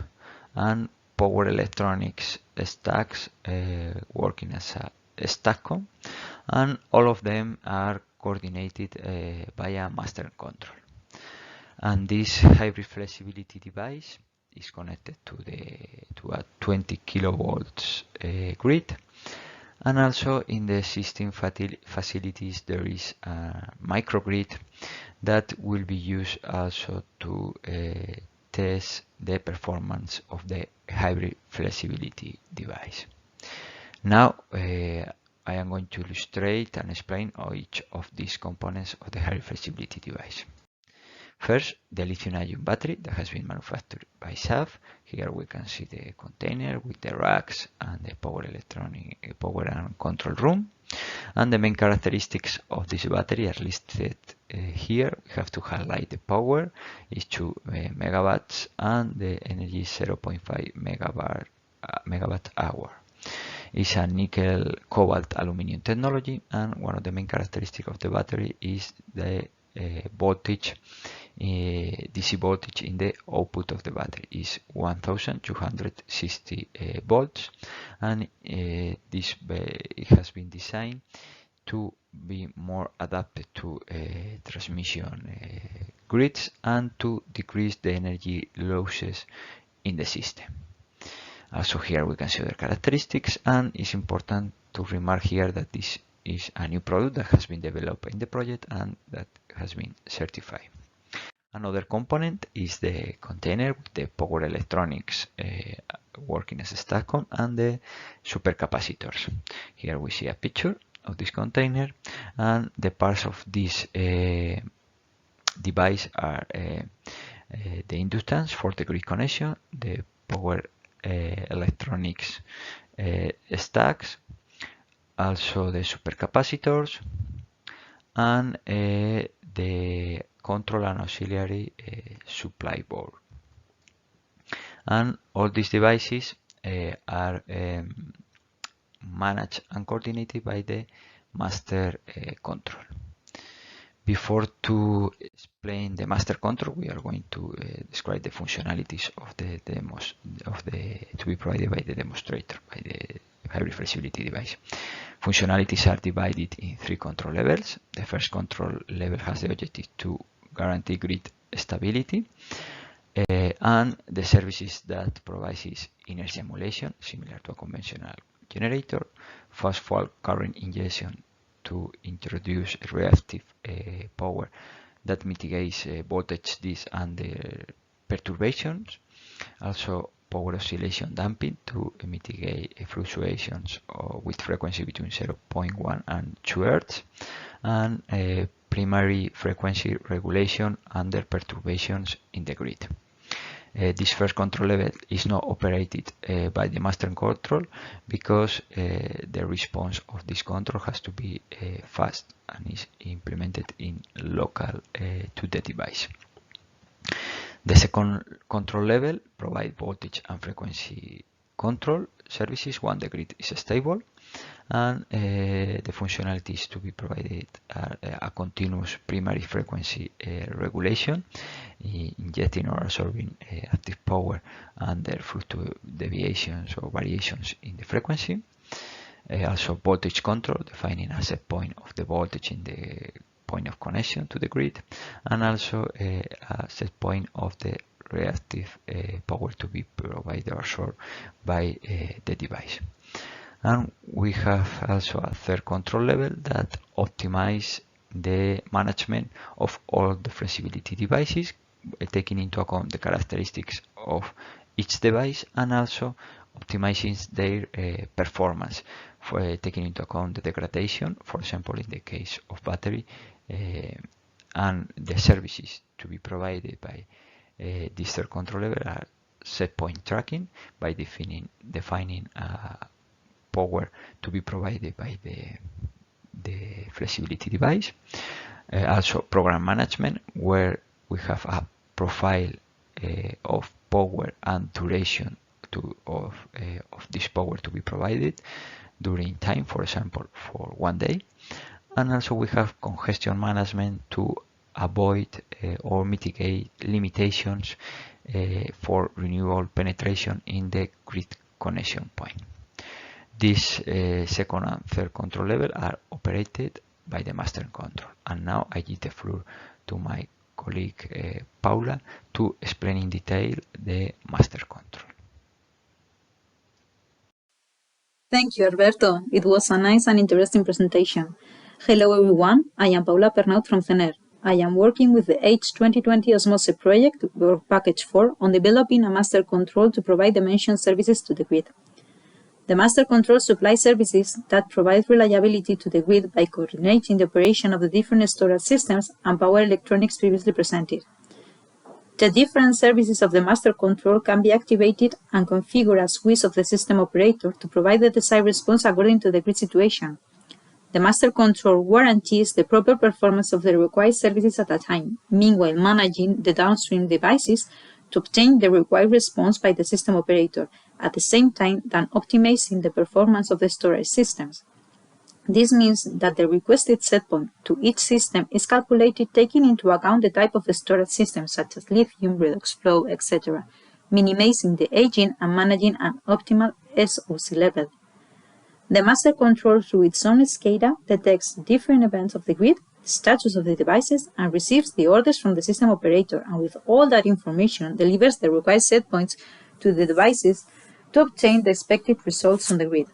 and power electronics stacks working as a STACOM, and all of them are coordinated via master control. And this hybrid flexibility device is connected to a 20 kilovolts grid, and also in the existing facilities there is a microgrid that will be used also to test the performance of the hybrid flexibility device. Now I am going to illustrate and explain each of these components of the hybrid flexibility device. First, the lithium-ion battery that has been manufactured by SAF. Here we can see the container with the racks and the power and control room. And the main characteristics of this battery are listed here. We have to highlight the power is 2 megawatts and the energy is 0.5 megawatt hour. It's a nickel cobalt aluminum technology, and one of the main characteristics of the battery is the voltage. DC voltage in the output of the battery is 1260 volts, and this it has been designed to be more adapted to transmission grids and to decrease the energy losses in the system. Also here we can see the characteristics, and it's important to remark here that this is a new product that has been developed in the project and that has been certified. Another component is the container with the power electronics working as a STACOM and the supercapacitors. Here we see a picture of this container, and the parts of this device are the inductance for the grid connection, the power electronics stacks, also the supercapacitors, and the control and auxiliary supply board. And all these devices are managed and coordinated by the master control. Before to explain the master control, we are going to describe the functionalities of the demos to be provided by the demonstrator, by the hybrid flexibility device. Functionalities are divided in 3 control levels. The first control level has the objective to guarantee grid stability, and the services that provides is inertia emulation, similar to a conventional generator, fast fault current injection to introduce reactive power that mitigates voltage dips and the perturbations, also power oscillation damping to mitigate fluctuations with frequency between 0.1 and 2 Hz, and primary frequency regulation under perturbations in the grid. This first control level is not operated by the master control because the response of this control has to be fast and is implemented in local to the device. The second control level provides voltage and frequency control services when the grid is stable, and the functionalities to be provided are a continuous primary frequency regulation, injecting or absorbing active power under deviations or variations in the frequency. Also voltage control, defining a set point of the voltage in the point of connection to the grid, and also a set point of the reactive power to be provided or absorbed by the device. And we have also a third control level that optimizes the management of all the flexibility devices, taking into account the characteristics of each device and also optimizing their performance, for taking into account the degradation, for example in the case of battery, and the services to be provided by this third control level are set point tracking by defining power to be provided by the flexibility device, Also program management, where we have a profile of power and duration of this power to be provided during time, for example, for 1 day. And also we have congestion management to avoid or mitigate limitations for renewable penetration in the grid connection point. This second and third control level are operated by the master control. And now I give the floor to my colleague Paula to explain in detail the master control. Thank you, Alberto. It was a nice and interesting presentation. Hello, everyone. I am Paula Pernaut from CENER. I am working with the H2020 OSMOSE project, or Package 4, on developing a master control to provide the mentioned services to the grid. The master control supplies services that provide reliability to the grid by coordinating the operation of the different storage systems and power electronics previously presented. The different services of the master control can be activated and configured as wish of the system operator to provide the desired response according to the grid situation. The master control guarantees the proper performance of the required services at a time, meanwhile managing the downstream devices to obtain the required response by the system operator, at the same time than optimizing the performance of the storage systems. This means that the requested setpoint to each system is calculated taking into account the type of the storage system, such as lithium, redox flow, etc., minimizing the aging and managing an optimal SOC level. The master control, through its own SCADA, detects different events of the grid, the status of the devices, and receives the orders from the system operator, and with all that information delivers the required setpoints to the devices to obtain the expected results on the grid.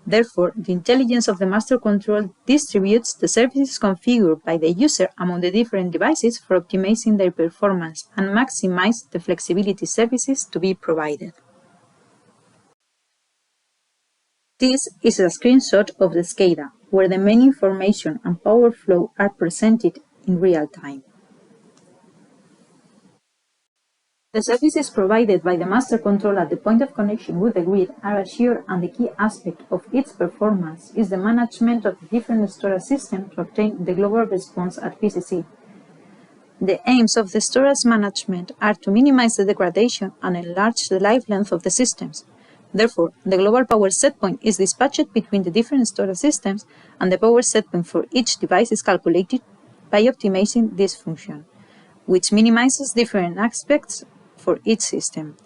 Therefore, the intelligence of the master control distributes the services configured by the user among the different devices for optimizing their performance and maximize the flexibility services to be provided. This is a screenshot of the SCADA, where the main information and power flow are presented in real time. The services provided by the master control at the point of connection with the grid are assured, and the key aspect of its performance is the management of the different storage systems to obtain the global response at PCC. The aims of the storage management are to minimize the degradation and enlarge the life length of the systems. Therefore, the global power setpoint is dispatched between the different storage systems, and the power setpoint for each device is calculated by optimizing this function, which minimizes different aspects for each system: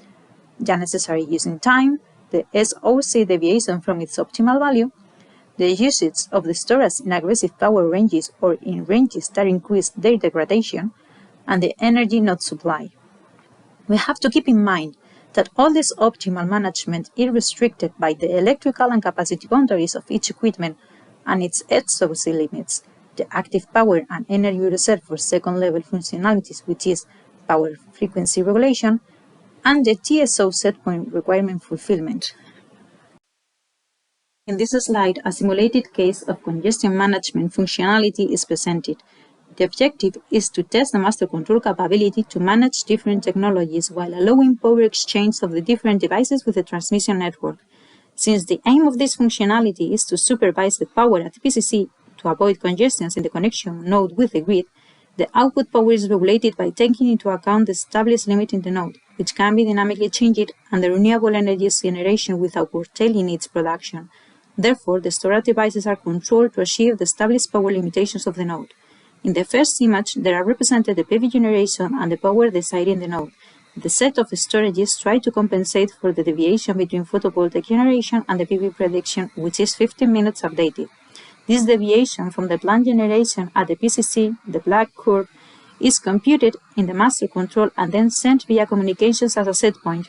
the necessary using time, the SOC deviation from its optimal value, the usage of the storage in aggressive power ranges or in ranges that increase their degradation, and the energy not supply. We have to keep in mind that all this optimal management is restricted by the electrical and capacity boundaries of each equipment and its SOC limits, the active power and energy reserve for second-level functionalities, which is power frequency regulation, and the TSO setpoint requirement fulfillment. In this slide, a simulated case of congestion management functionality is presented. The objective is to test the master control capability to manage different technologies while allowing power exchange of the different devices with the transmission network. Since the aim of this functionality is to supervise the power at PCC to avoid congestions in the connection node with the grid, the output power is regulated by taking into account the established limit in the node, which can be dynamically changed, and the renewable energy generation without curtailing its production. Therefore, the storage devices are controlled to achieve the established power limitations of the node. In the first image, there are represented the PV generation and the power desired in the node. The set of storages try to compensate for the deviation between photovoltaic generation and the PV prediction, which is 15 minutes updated. This deviation from the planned generation at the PCC, the black curve, is computed in the master control and then sent via communications as a set point.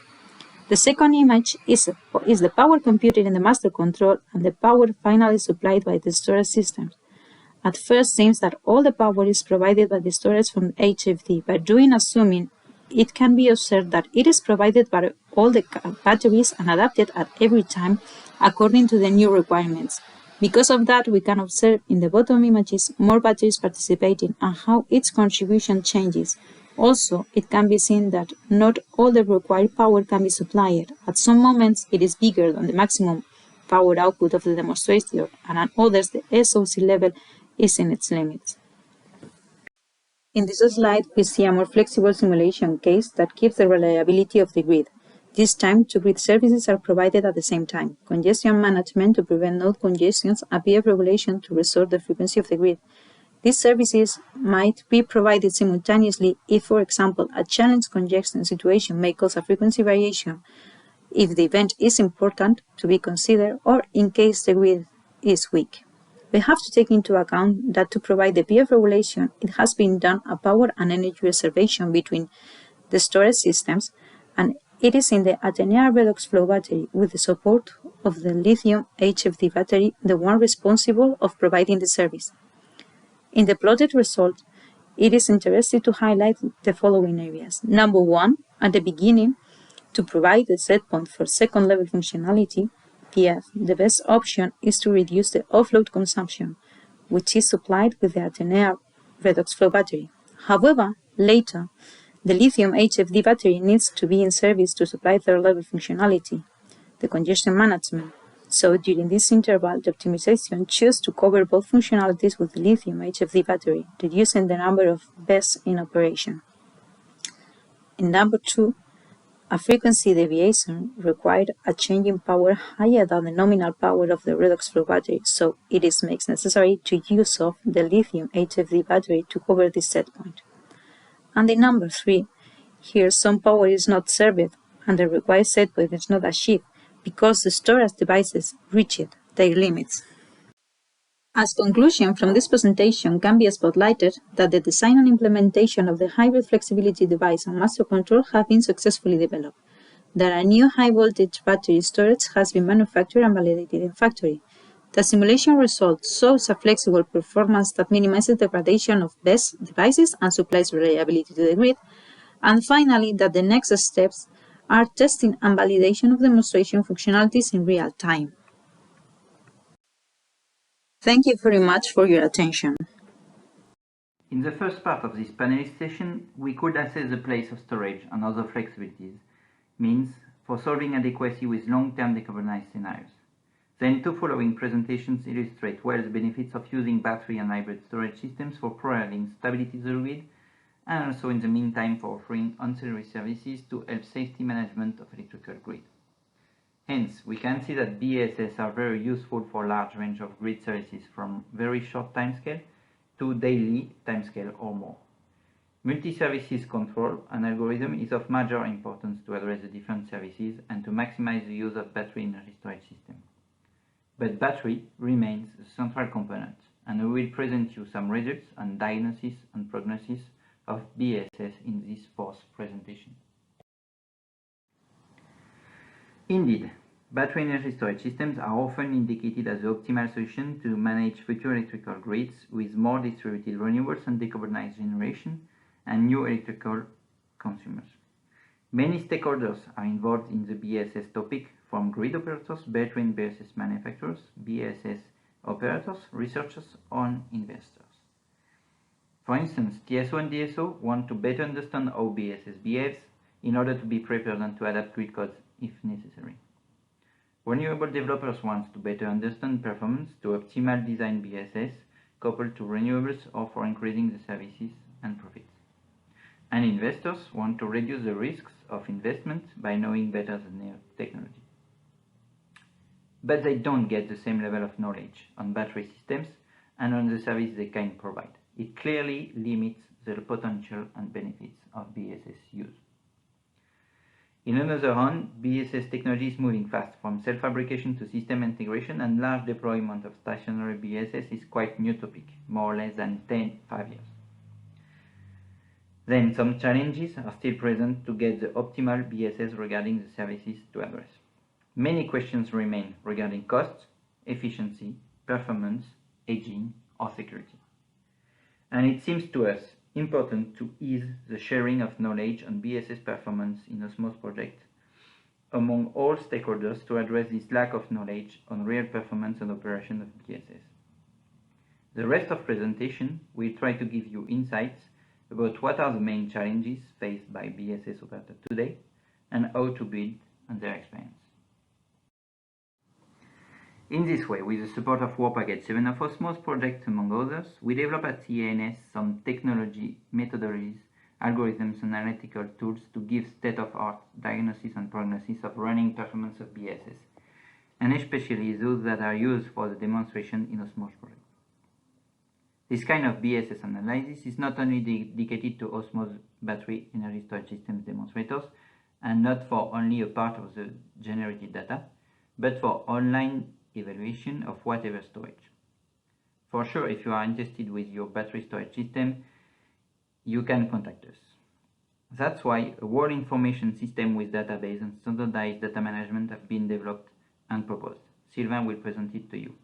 The second image is the power computed in the master control and the power finally supplied by the storage systems. At first seems that all the power is provided by the storage from HFD, but during assuming, it can be observed that it is provided by all the batteries and adapted at every time according to the new requirements. Because of that, we can observe in the bottom images more batteries participating and how its contribution changes. Also, it can be seen that not all the required power can be supplied. At some moments, it is bigger than the maximum power output of the demonstrator, and at others, the SOC level is in its limits. In this slide, we see a more flexible simulation case that keeps the reliability of the grid. This time, two grid services are provided at the same time: congestion management to prevent node congestions and PF regulation to restore the frequency of the grid. These services might be provided simultaneously if, for example, a challenge congestion situation may cause a frequency variation, if the event is important to be considered, or in case the grid is weak. We have to take into account that to provide the PF regulation, it has been done a power and energy reservation between the storage systems, and it is in the Atenea redox flow battery with the support of the lithium HFD battery the one responsible of providing the service. In the plotted result, it is interesting to highlight the following areas. Number one, at the beginning, to provide the set point for second-level functionality, PF, the best option is to reduce the offload consumption, which is supplied with the Atenea redox flow battery. However, later, the lithium HFD battery needs to be in service to supply third-level functionality, the congestion management. So during this interval, the optimization chose to cover both functionalities with the lithium HFD battery, reducing the number of BESS in operation. In number two, a frequency deviation required a change in power higher than the nominal power of the redox flow battery, so it makes necessary to use of the lithium HFD battery to cover this set point. And in number three, here some power is not served and the required set point is not achieved because the storage devices reached their limits. As conclusion from this presentation can be spotlighted that the design and implementation of the hybrid flexibility device and master control have been successfully developed, that a new high-voltage battery storage has been manufactured and validated in factory. The simulation result shows a flexible performance that minimizes degradation of BESS devices and supplies reliability to the grid, and finally that the next steps are testing and validation of demonstration functionalities in real time. Thank you very much for your attention. In the first part of this panelist session, we could assess the place of storage and other flexibilities, means for solving adequacy with long-term decarbonized scenarios. Then two following presentations illustrate well the benefits of using battery and hybrid storage systems for providing stability to the grid, and also in the meantime for offering ancillary services to help safety management of electrical grid. Hence, we can see that BESS are very useful for a large range of grid services from very short timescale to daily timescale or more. Multi-services control and algorithm is of major importance to address the different services and to maximize the use of battery energy storage system. But battery remains a central component, and we will present you some results on diagnosis and prognosis of BESS in this fourth presentation. Indeed, battery energy storage systems are often indicated as the optimal solution to manage future electrical grids with more distributed renewables and decarbonized generation and new electrical consumers. Many stakeholders are involved in the BESS topic, from grid operators, battery and BESS manufacturers, BESS operators, researchers, and investors. For instance, TSO and DSO want to better understand how BESS behaves in order to be prepared and to adapt grid codes if necessary. Renewable developers want to better understand performance to optimal design BESS coupled to renewables or for increasing the services and profits. And investors want to reduce the risks of investment by knowing better the new technology. But they don't get the same level of knowledge on battery systems and on the service they can provide. It clearly limits the potential and benefits of BESS use. In another hand, BESS technology is moving fast from self-fabrication to system integration, and large deployment of stationary BESS is quite new topic, more or less than 5 years. Then some challenges are still present to get the optimal BESS regarding the services to address. Many questions remain regarding cost, efficiency, performance, aging, or security. And it seems to us important to ease the sharing of knowledge on BESS performance in OSMOSE project among all stakeholders to address this lack of knowledge on real performance and operation of BESS. The rest of presentation will try to give you insights about what are the main challenges faced by BESS operators today and how to build on their experience. In this way, with the support of War Package 7 of OSMOSE project among others, we develop at CANS some technology, methodologies, algorithms and analytical tools to give state-of-art diagnosis and prognosis of running performance of BESS, and especially those that are used for the demonstration in OSMOSE project. This kind of BESS analysis is not only dedicated to OSMOSE battery energy storage systems demonstrators, and not for only a part of the generated data, but for online evaluation of whatever storage. For sure, if you are interested with your battery storage system, you can contact us. That's why a whole information system with database and standardized data management have been developed and proposed. Sylvain will present it to you.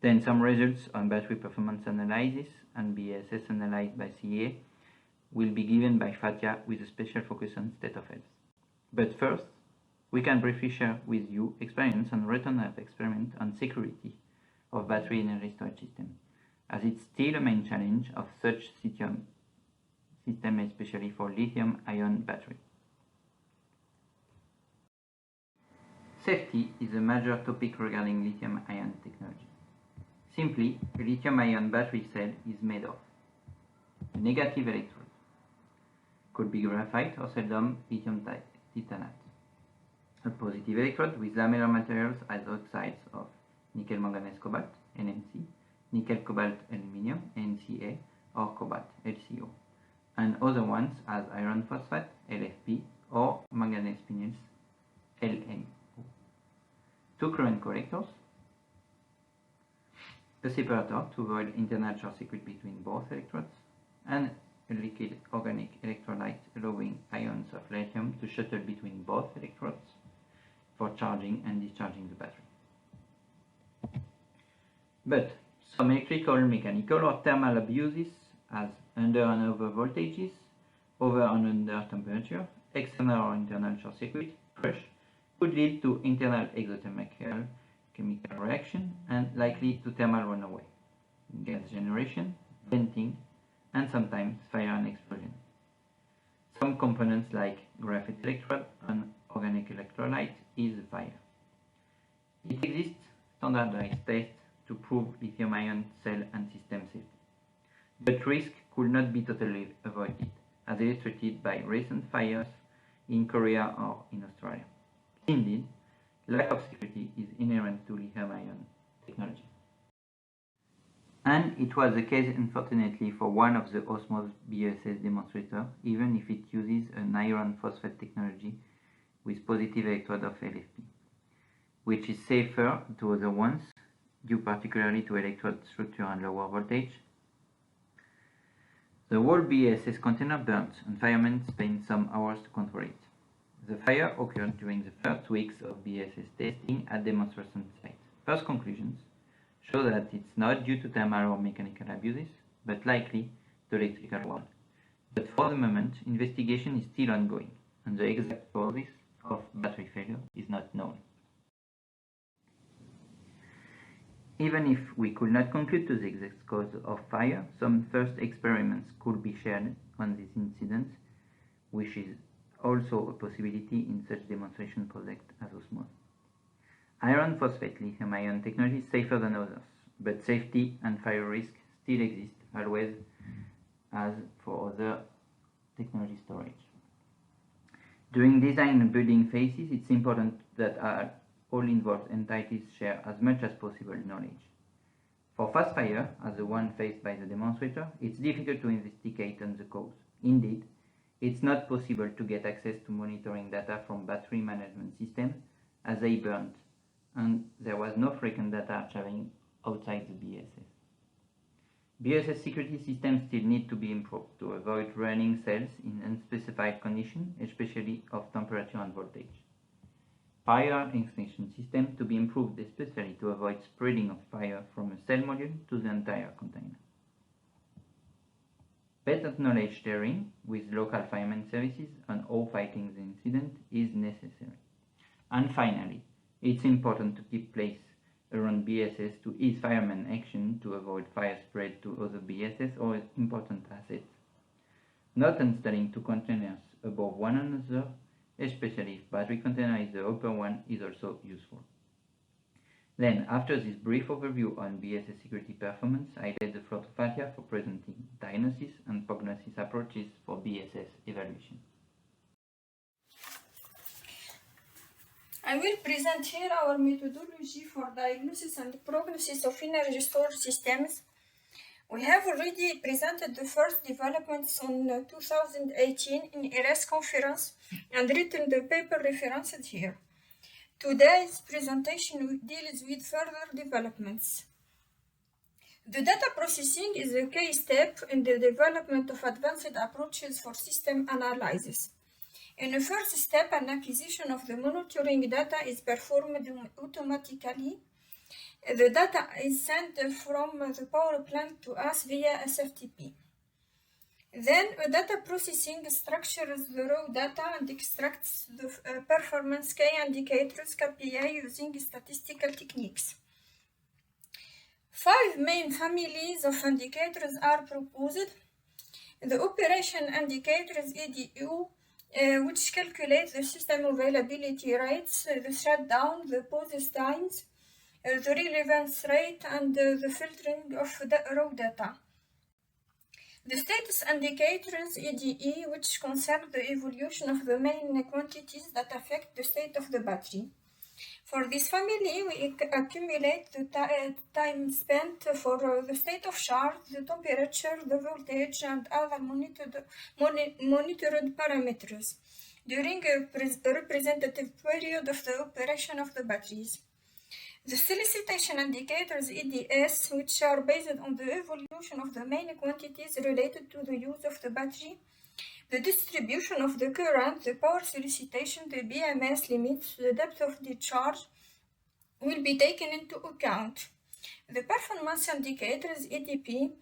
Then some results on battery performance analysis and BESS analyzed by CEA will be given by Fatia with a special focus on state of health. But first, we can briefly share with you experience and return of experiment on security of battery energy storage system, as it's still a main challenge of such system, especially for lithium-ion battery. Safety is a major topic regarding lithium-ion technology. Simply, a lithium-ion battery cell is made of a negative electrode, could be graphite or seldom lithium titanate, a positive electrode with lamellar materials as oxides of nickel manganese cobalt, NMC, nickel cobalt aluminium, NCA, or cobalt, LCO, and other ones as iron phosphate, LFP, or manganese spinels, LMO. Two current collectors, a separator to avoid internal short circuit between both electrodes, and a liquid organic electrolyte allowing ions of lithium to shuttle between both electrodes for charging and discharging the battery. But some electrical, mechanical or thermal abuses as under and over voltages, over and under temperature, external or internal short circuit, crush, could lead to internal exothermic chemical reaction and likely to thermal runaway, gas generation, venting, and sometimes fire and explosion. Some components like graphite electrode and organic electrolyte is a fire. It exists standardized tests to prove lithium-ion cell and system safety, but risk could not be totally avoided, as illustrated by recent fires in Korea or in Australia. Indeed, lack of security is inherent to lithium-ion technology. And it was the case, unfortunately, for one of the OSMOSE BESS demonstrators, even if it uses an iron phosphate technology with positive electrode of LFP, which is safer to other ones, due particularly to electrode structure and lower voltage. The whole BESS container burnt, and firemen spent some hours to control it. The fire occurred during the first weeks of BESS testing at demonstration site. First conclusions show that it's not due to thermal or mechanical abuses, but likely to electrical one. But for the moment, investigation is still ongoing, and the exact causes of battery failure is not known. Even if we could not conclude to the exact cause of fire, some first experiments could be shared on this incident, which is also a possibility in such demonstration project as OSMOSE. Iron phosphate lithium-ion technology is safer than others, but safety and fire risk still exist, always as for other technology storage. During design and building phases, it's important that all involved entities share as much as possible knowledge. For fast fire, as the one faced by the demonstrator, it's difficult to investigate on the cause. Indeed, it's not possible to get access to monitoring data from battery management systems as they burned, and there was no frequent data archiving outside the BESS. BESS security systems still need to be improved to avoid running cells in unspecified conditions, especially of temperature and voltage. Fire extinction system to be improved, especially to avoid spreading of fire from a cell module to the entire container. Better knowledge sharing with local firemen services on how fighting the incident is necessary. And finally, it's important to keep place around BESS to ease firemen action to avoid fire spread to other BESS or important assets. Not installing two containers above one another, especially if battery container is the upper one, is also useful. Then, after this brief overview on BSS security performance, I let the floor to Fatia for presenting diagnosis and prognosis approaches for BSS evaluation. I will present here our methodology for diagnosis and prognosis of energy storage systems. We have already presented the first developments on 2018 in IRES conference and written the paper referenced here. Today's presentation deals with further developments. The data processing is a key step in the development of advanced approaches for system analysis. In the first step, an acquisition of the monitoring data is performed automatically. The data is sent from the power plant to us via SFTP. Then, data processing structures the raw data and extracts the performance key indicators KPI using statistical techniques. 5 main families of indicators are proposed. The operation indicators EDU, which calculates the system availability rates, the shutdown, the pause times, the relevance rate, and the filtering of the raw data. The status indicators EDE, which concern the evolution of the main quantities that affect the state of the battery. For this family, we accumulate the time spent for the state of charge, the temperature, the voltage, and other monitored parameters during a representative period of the operation of the batteries. The solicitation indicators EDS, which are based on the evolution of the main quantities related to the use of the battery, the distribution of the current, the power solicitation, the BMS limits, the depth of discharge will be taken into account. The performance indicators EDP,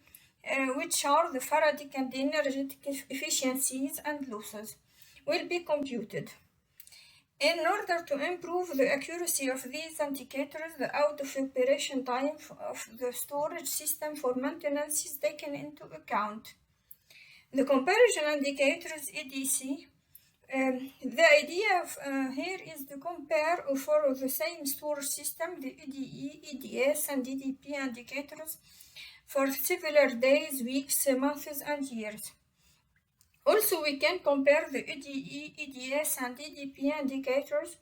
which are the Faradic and energetic efficiencies and losses, will be computed. In order to improve the accuracy of these indicators, the out-of-operation time of the storage system for maintenance is taken into account. The comparison indicators EDC, the idea here is to compare for the same storage system the EDE, EDS, and EDP indicators for several days, weeks, months, and years. Also, we can compare the EDE, EDS, and EDP indicators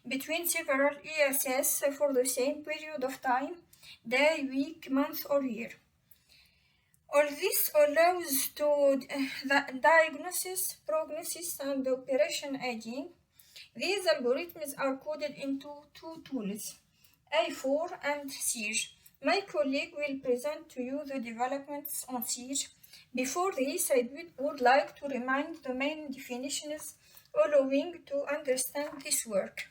between several ESS for the same period of time, day, week, month, or year. All this allows to diagnosis, prognosis, and operation aging. These algorithms are coded into 2 tools, A4 and SIEGE. My colleague will present to you the developments on SIEGE. Before this, I would like to remind the main definitions allowing to understand this work.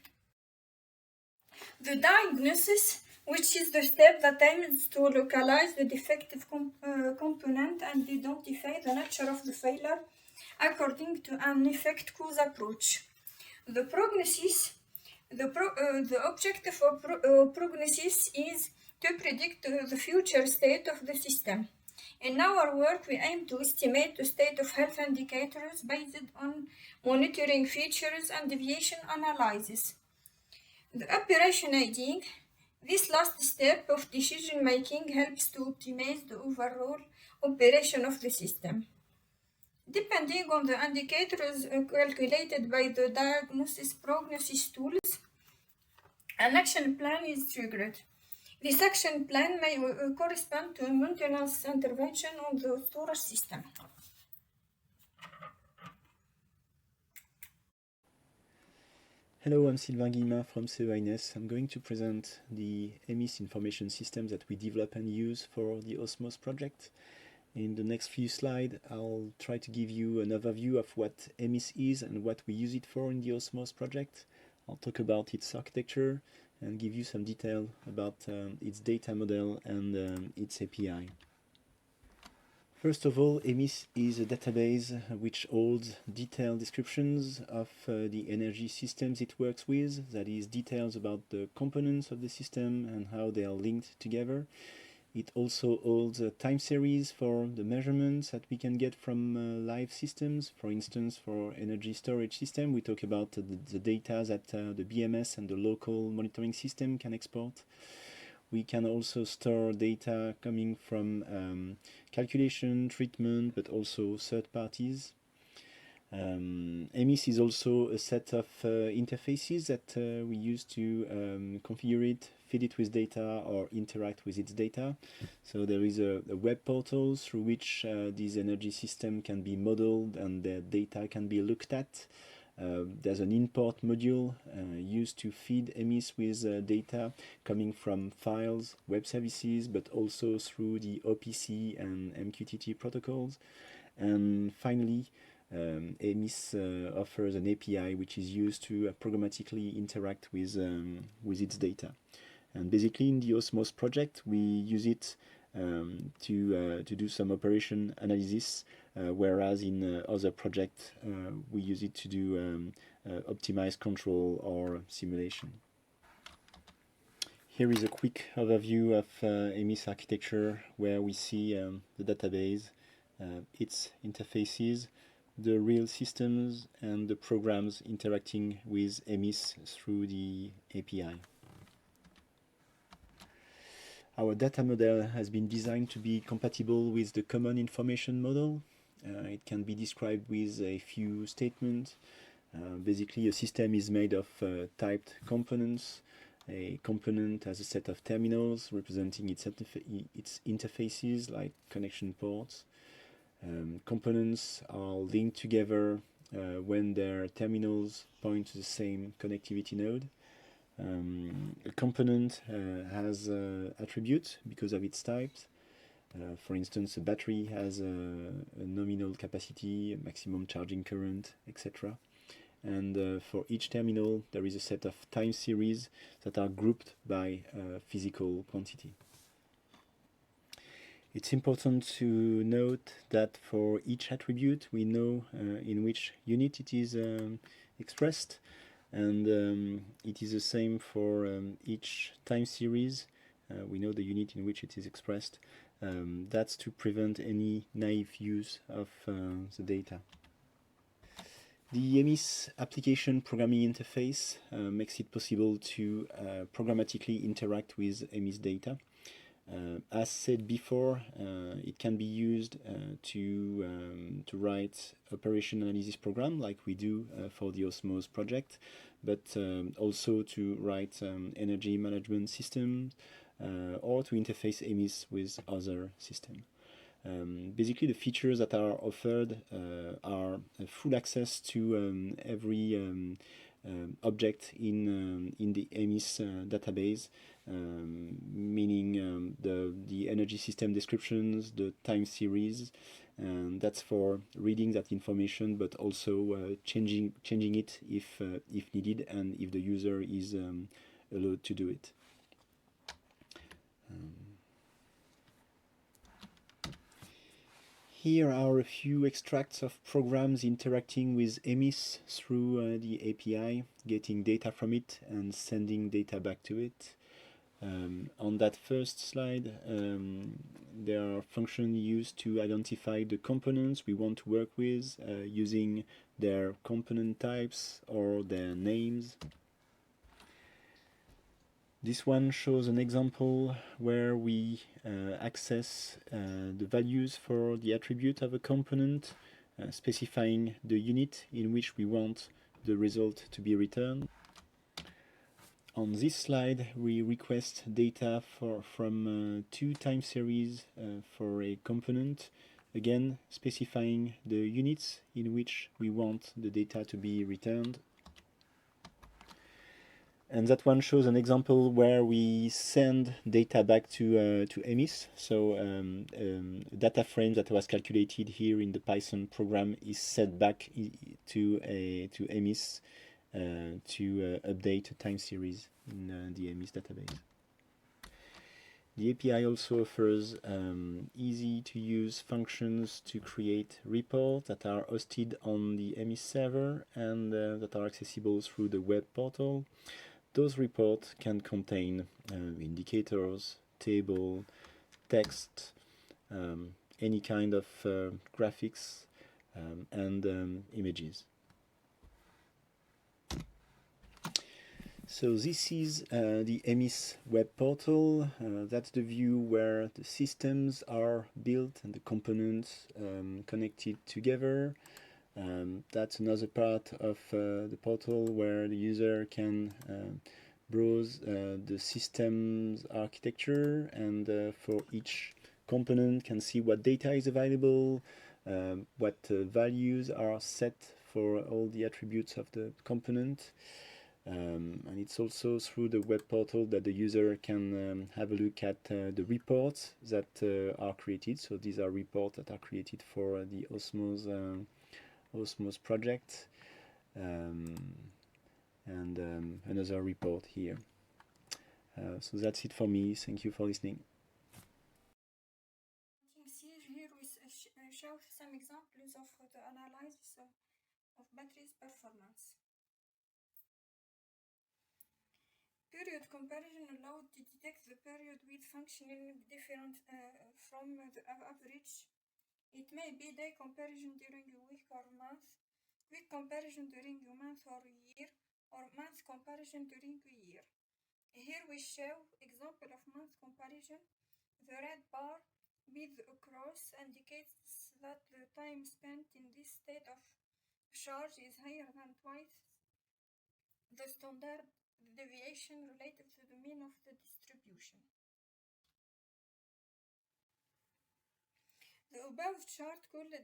The diagnosis, which is the step that aims to localize the defective component and identify the nature of the failure according to an effect-cause approach. The prognosis, the objective of prognosis is to predict the future state of the system. In our work, we aim to estimate the state of health indicators based on monitoring features and deviation analysis. The operation aging, this last step of decision-making helps to optimize the overall operation of the system. Depending on the indicators calculated by the diagnosis prognosis tools, an action plan is triggered. This action plan may correspond to a maintenance intervention on the storage system. Hello, I'm Sylvain Guillemin from CEINES. I'm going to present the EMIS information system that we develop and use for the OSMOSE project. In the next few slides, I'll try to give you an overview of what EMIS is and what we use it for in the OSMOSE project. I'll talk about its architecture and give you some detail about its data model and its API. First of all, EMIS is a database which holds detailed descriptions of the energy systems it works with, that is, details about the components of the system and how they are linked together. It also holds a time series for the measurements that we can get from live systems. For instance, for energy storage system, we talk about the data that the BMS and the local monitoring system can export. we can also store data coming from calculation, treatment, but also third parties. EMIS is also a set of interfaces that we use to configure it, feed it with data, or interact with its data. So there is a web portal through which this energy system can be modeled and the data can be looked at. There's an import module used to feed EMIS with data coming from files, web services, but also through the OPC and MQTT protocols. And finally, EMIS offers an API which is used to programmatically interact with its data. And basically in the OSMOSE project, we use it to do some operation analysis, whereas in other projects we use it to do optimized control or simulation. Here is a quick overview of EMIS architecture, where we see the database, its interfaces, the real systems, and the programs interacting with EMIS through the API. Our data model has been designed to be compatible with the common information model. It can be described with a few statements. Basically, a system is made of typed components. A component has a set of terminals representing its interfaces, like connection ports. Components are linked together when their terminals point to the same connectivity node. A component has attributes because of its types. For instance, a battery has a nominal capacity, a maximum charging current, etc. And for each terminal, there is a set of time series that are grouped by physical quantity. It's important to note that for each attribute, we know in which unit it is expressed, and it is the same for each time series. We know the unit in which it is expressed. That's to prevent any naive use of the data. The EMIS application programming interface makes it possible to programmatically interact with EMIS data. As said before, it can be used to write operation analysis program like we do for the OSMOSE project, but also to write energy management systems or to interface EMIS with other systems. Basically, the features that are offered are full access to every object in the EMIS database, meaning the energy system descriptions, the time series, and that's for reading that information, but also changing it if needed and if the user is allowed to do it. Here are a few extracts of programs interacting with EMIS through the API, getting data from it and sending data back to it. On that first slide, there are functions used to identify the components we want to work with using their component types or their names. This one shows an example where we access the values for the attribute of a component, specifying the unit in which we want the result to be returned. On this slide, we request data from two time series for a component, again specifying the units in which we want the data to be returned. And that one shows an example where we send data back to EMIS. So data frame that was calculated here in the Python program is sent back to EMIS to update a time series in the EMIS database. The API also offers easy-to-use functions to create reports that are hosted on the EMIS server and that are accessible through the web portal. Those reports can contain indicators, table, text, any kind of graphics, and images. So this is the EMIS web portal. That's the view where the systems are built and the components connected together. That's another part of the portal where the user can browse the system's architecture, and for each component can see what data is available, what values are set for all the attributes of the component. And it's also through the web portal that the user can have a look at the reports that are created. So these are reports that are created for the OSMOSE project, and another report here. So that's it for me. Thank you for listening. Here we show some examples of the analysis of batteries performance. Period comparison allowed to detect the period with functioning different from the average. It may be day comparison during a week or month, week comparison during a month or a year, or month comparison during a year. Here we show example of month comparison. The red bar with a cross indicates that the time spent in this state of charge is higher than twice the standard deviation related to the mean of the distribution. The above chart called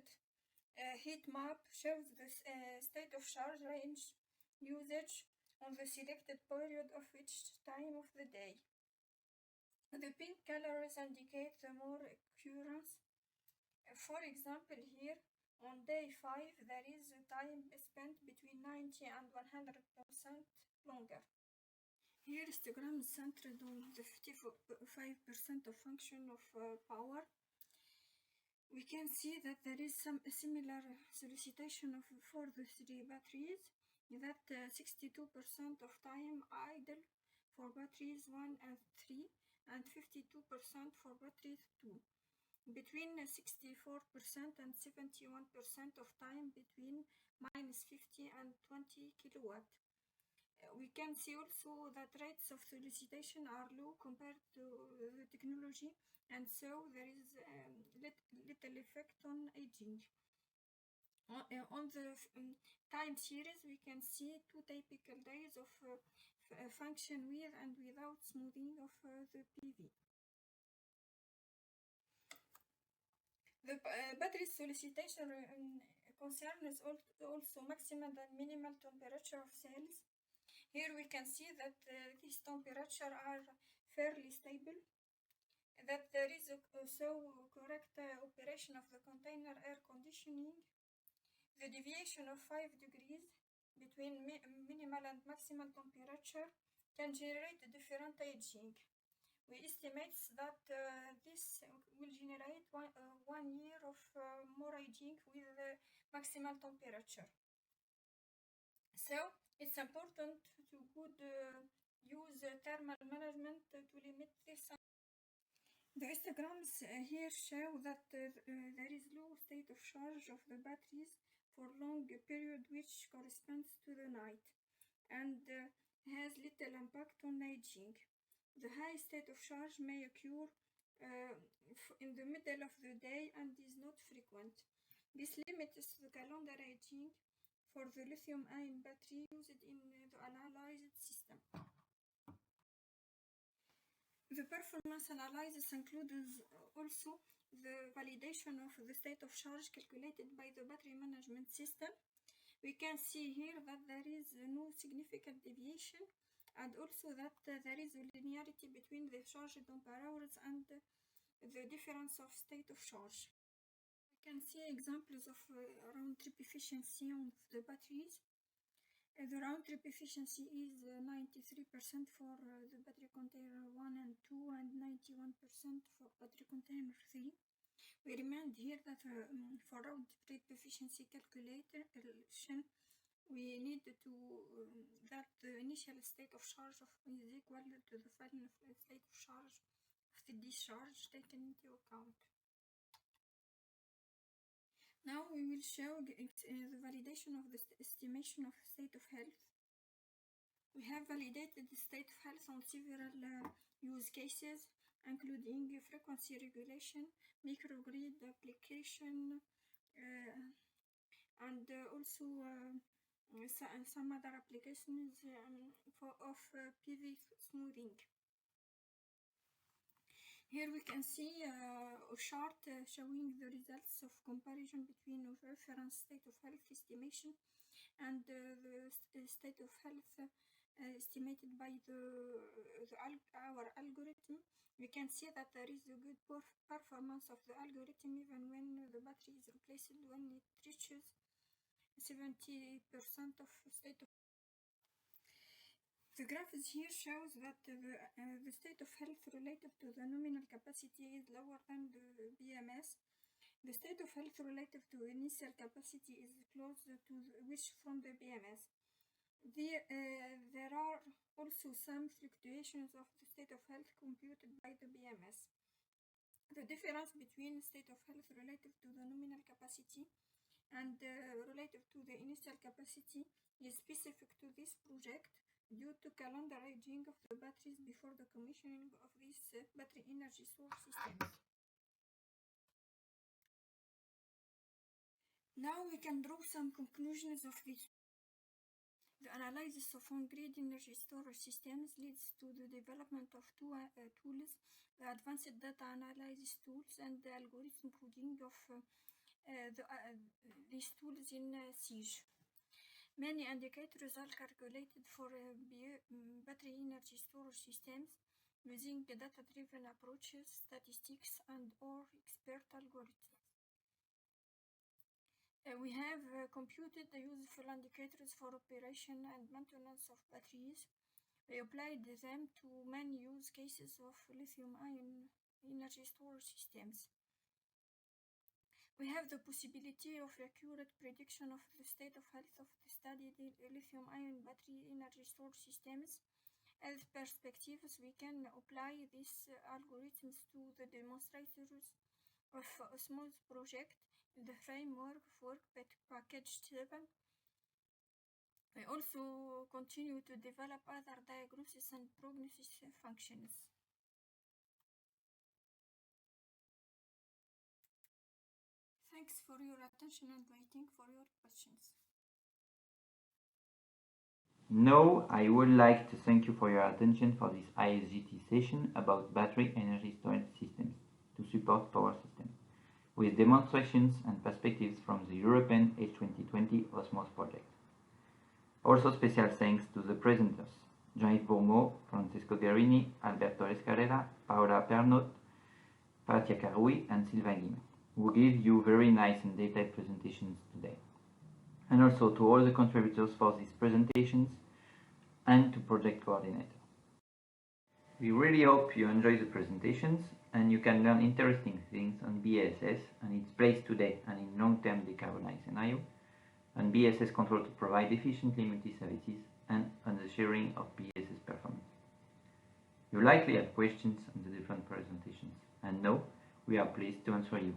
heat map shows the state of charge range usage on the selected period of each time of the day. The pink colors indicate the more occurrence. For example, here on day 5 there is a time spent between 90 and 100% longer. Here histogram is centered on the 55% of function of power. We can see that there is some similar solicitation for the three batteries, that 62% of time idle for batteries 1 and 3 and 52% for batteries 2. Between 64% and 71% of time between -50 and 20 kilowatt. We can see also that rates of solicitation are low compared to the technology, and so there is little effect on aging. On the time series, we can see two typical days of function with and without smoothing of the PV. The battery solicitation concerns also maximum and minimal temperature of cells. Here we can see that these temperatures are fairly stable, that there is also correct operation of the container air conditioning. The deviation of 5 degrees between minimal and maximal temperature can generate a different aging. We estimate that this will generate 1 year of more aging with maximal temperature. So it's important to use thermal management to limit this. The histograms here show that there is low state of charge of the batteries for long period, which corresponds to the night and has little impact on aging. The high state of charge may occur in the middle of the day and is not frequent. This limits the calendar aging for the lithium-ion battery used in the analyzed system. The performance analysis includes also the validation of the state of charge calculated by the battery management system. We can see here that there is no significant deviation, and also that there is a linearity between the charge ampere hours and the difference of state of charge. We can see examples of round trip efficiency of the batteries. The round trip efficiency is 93% for the battery container 1 and 2 and 91% for battery container 3. We remind here that for round trip efficiency calculation, we need to that the initial state of charge is equal to the final state of charge of the discharge taken into account. Now we will show the validation of the estimation of state of health. We have validated the state of health on several use cases, including frequency regulation, microgrid application, and also some other applications of PV smoothing. Here we can see a chart showing the results of comparison between reference state of health estimation and the state of health estimated by our algorithm. We can see that there is a good performance of the algorithm even when the battery is replaced when it reaches 70% of state of. The graph here shows that the state of health relative to the nominal capacity is lower than the BMS. The state of health relative to initial capacity is closer to which from the BMS. There are also some fluctuations of the state of health computed by the BMS. The difference between state of health relative to the nominal capacity and relative to the initial capacity is specific to this project due to calendar aging of the batteries before the commissioning of these battery energy storage systems. Now we can draw some conclusions of this. The analysis of on-grid energy storage systems leads to the development of two tools, the advanced data analysis tools and the algorithm coding of these tools in Siege. Many indicators are calculated for battery energy storage systems using data-driven approaches, statistics, and/or expert algorithms. We have computed the useful indicators for operation and maintenance of batteries. We applied them to many use cases of lithium-ion energy storage systems. We have the possibility of accurate prediction of the state of health of the studied lithium-ion battery energy storage systems. As perspectives, we can apply these algorithms to the demonstrators of OSMOSE project in the framework for package 7. We also continue to develop other diagnosis and prognosis functions. Thanks for your attention and waiting for your questions. Now, I would like to thank you for your attention for this ISGT session about battery energy storage systems to support power systems, with demonstrations and perspectives from the European H2020 OSMOSE project. Also special thanks to the presenters, Jean-Yves Bourmeau, Francesco Guerini, Alberto Escarrera, Paola Pernot, Patia Karoui, and Sylvain Guillemin, who gave you very nice and detailed presentations today. And also to all the contributors for these presentations and to project coordinator. We really hope you enjoy the presentations and you can learn interesting things on BESS and its place today and in long-term decarbonized scenario, on BESS control to provide efficiently multi-services, and on the sharing of BESS performance. You likely have questions on the different presentations, and now we are pleased to answer you.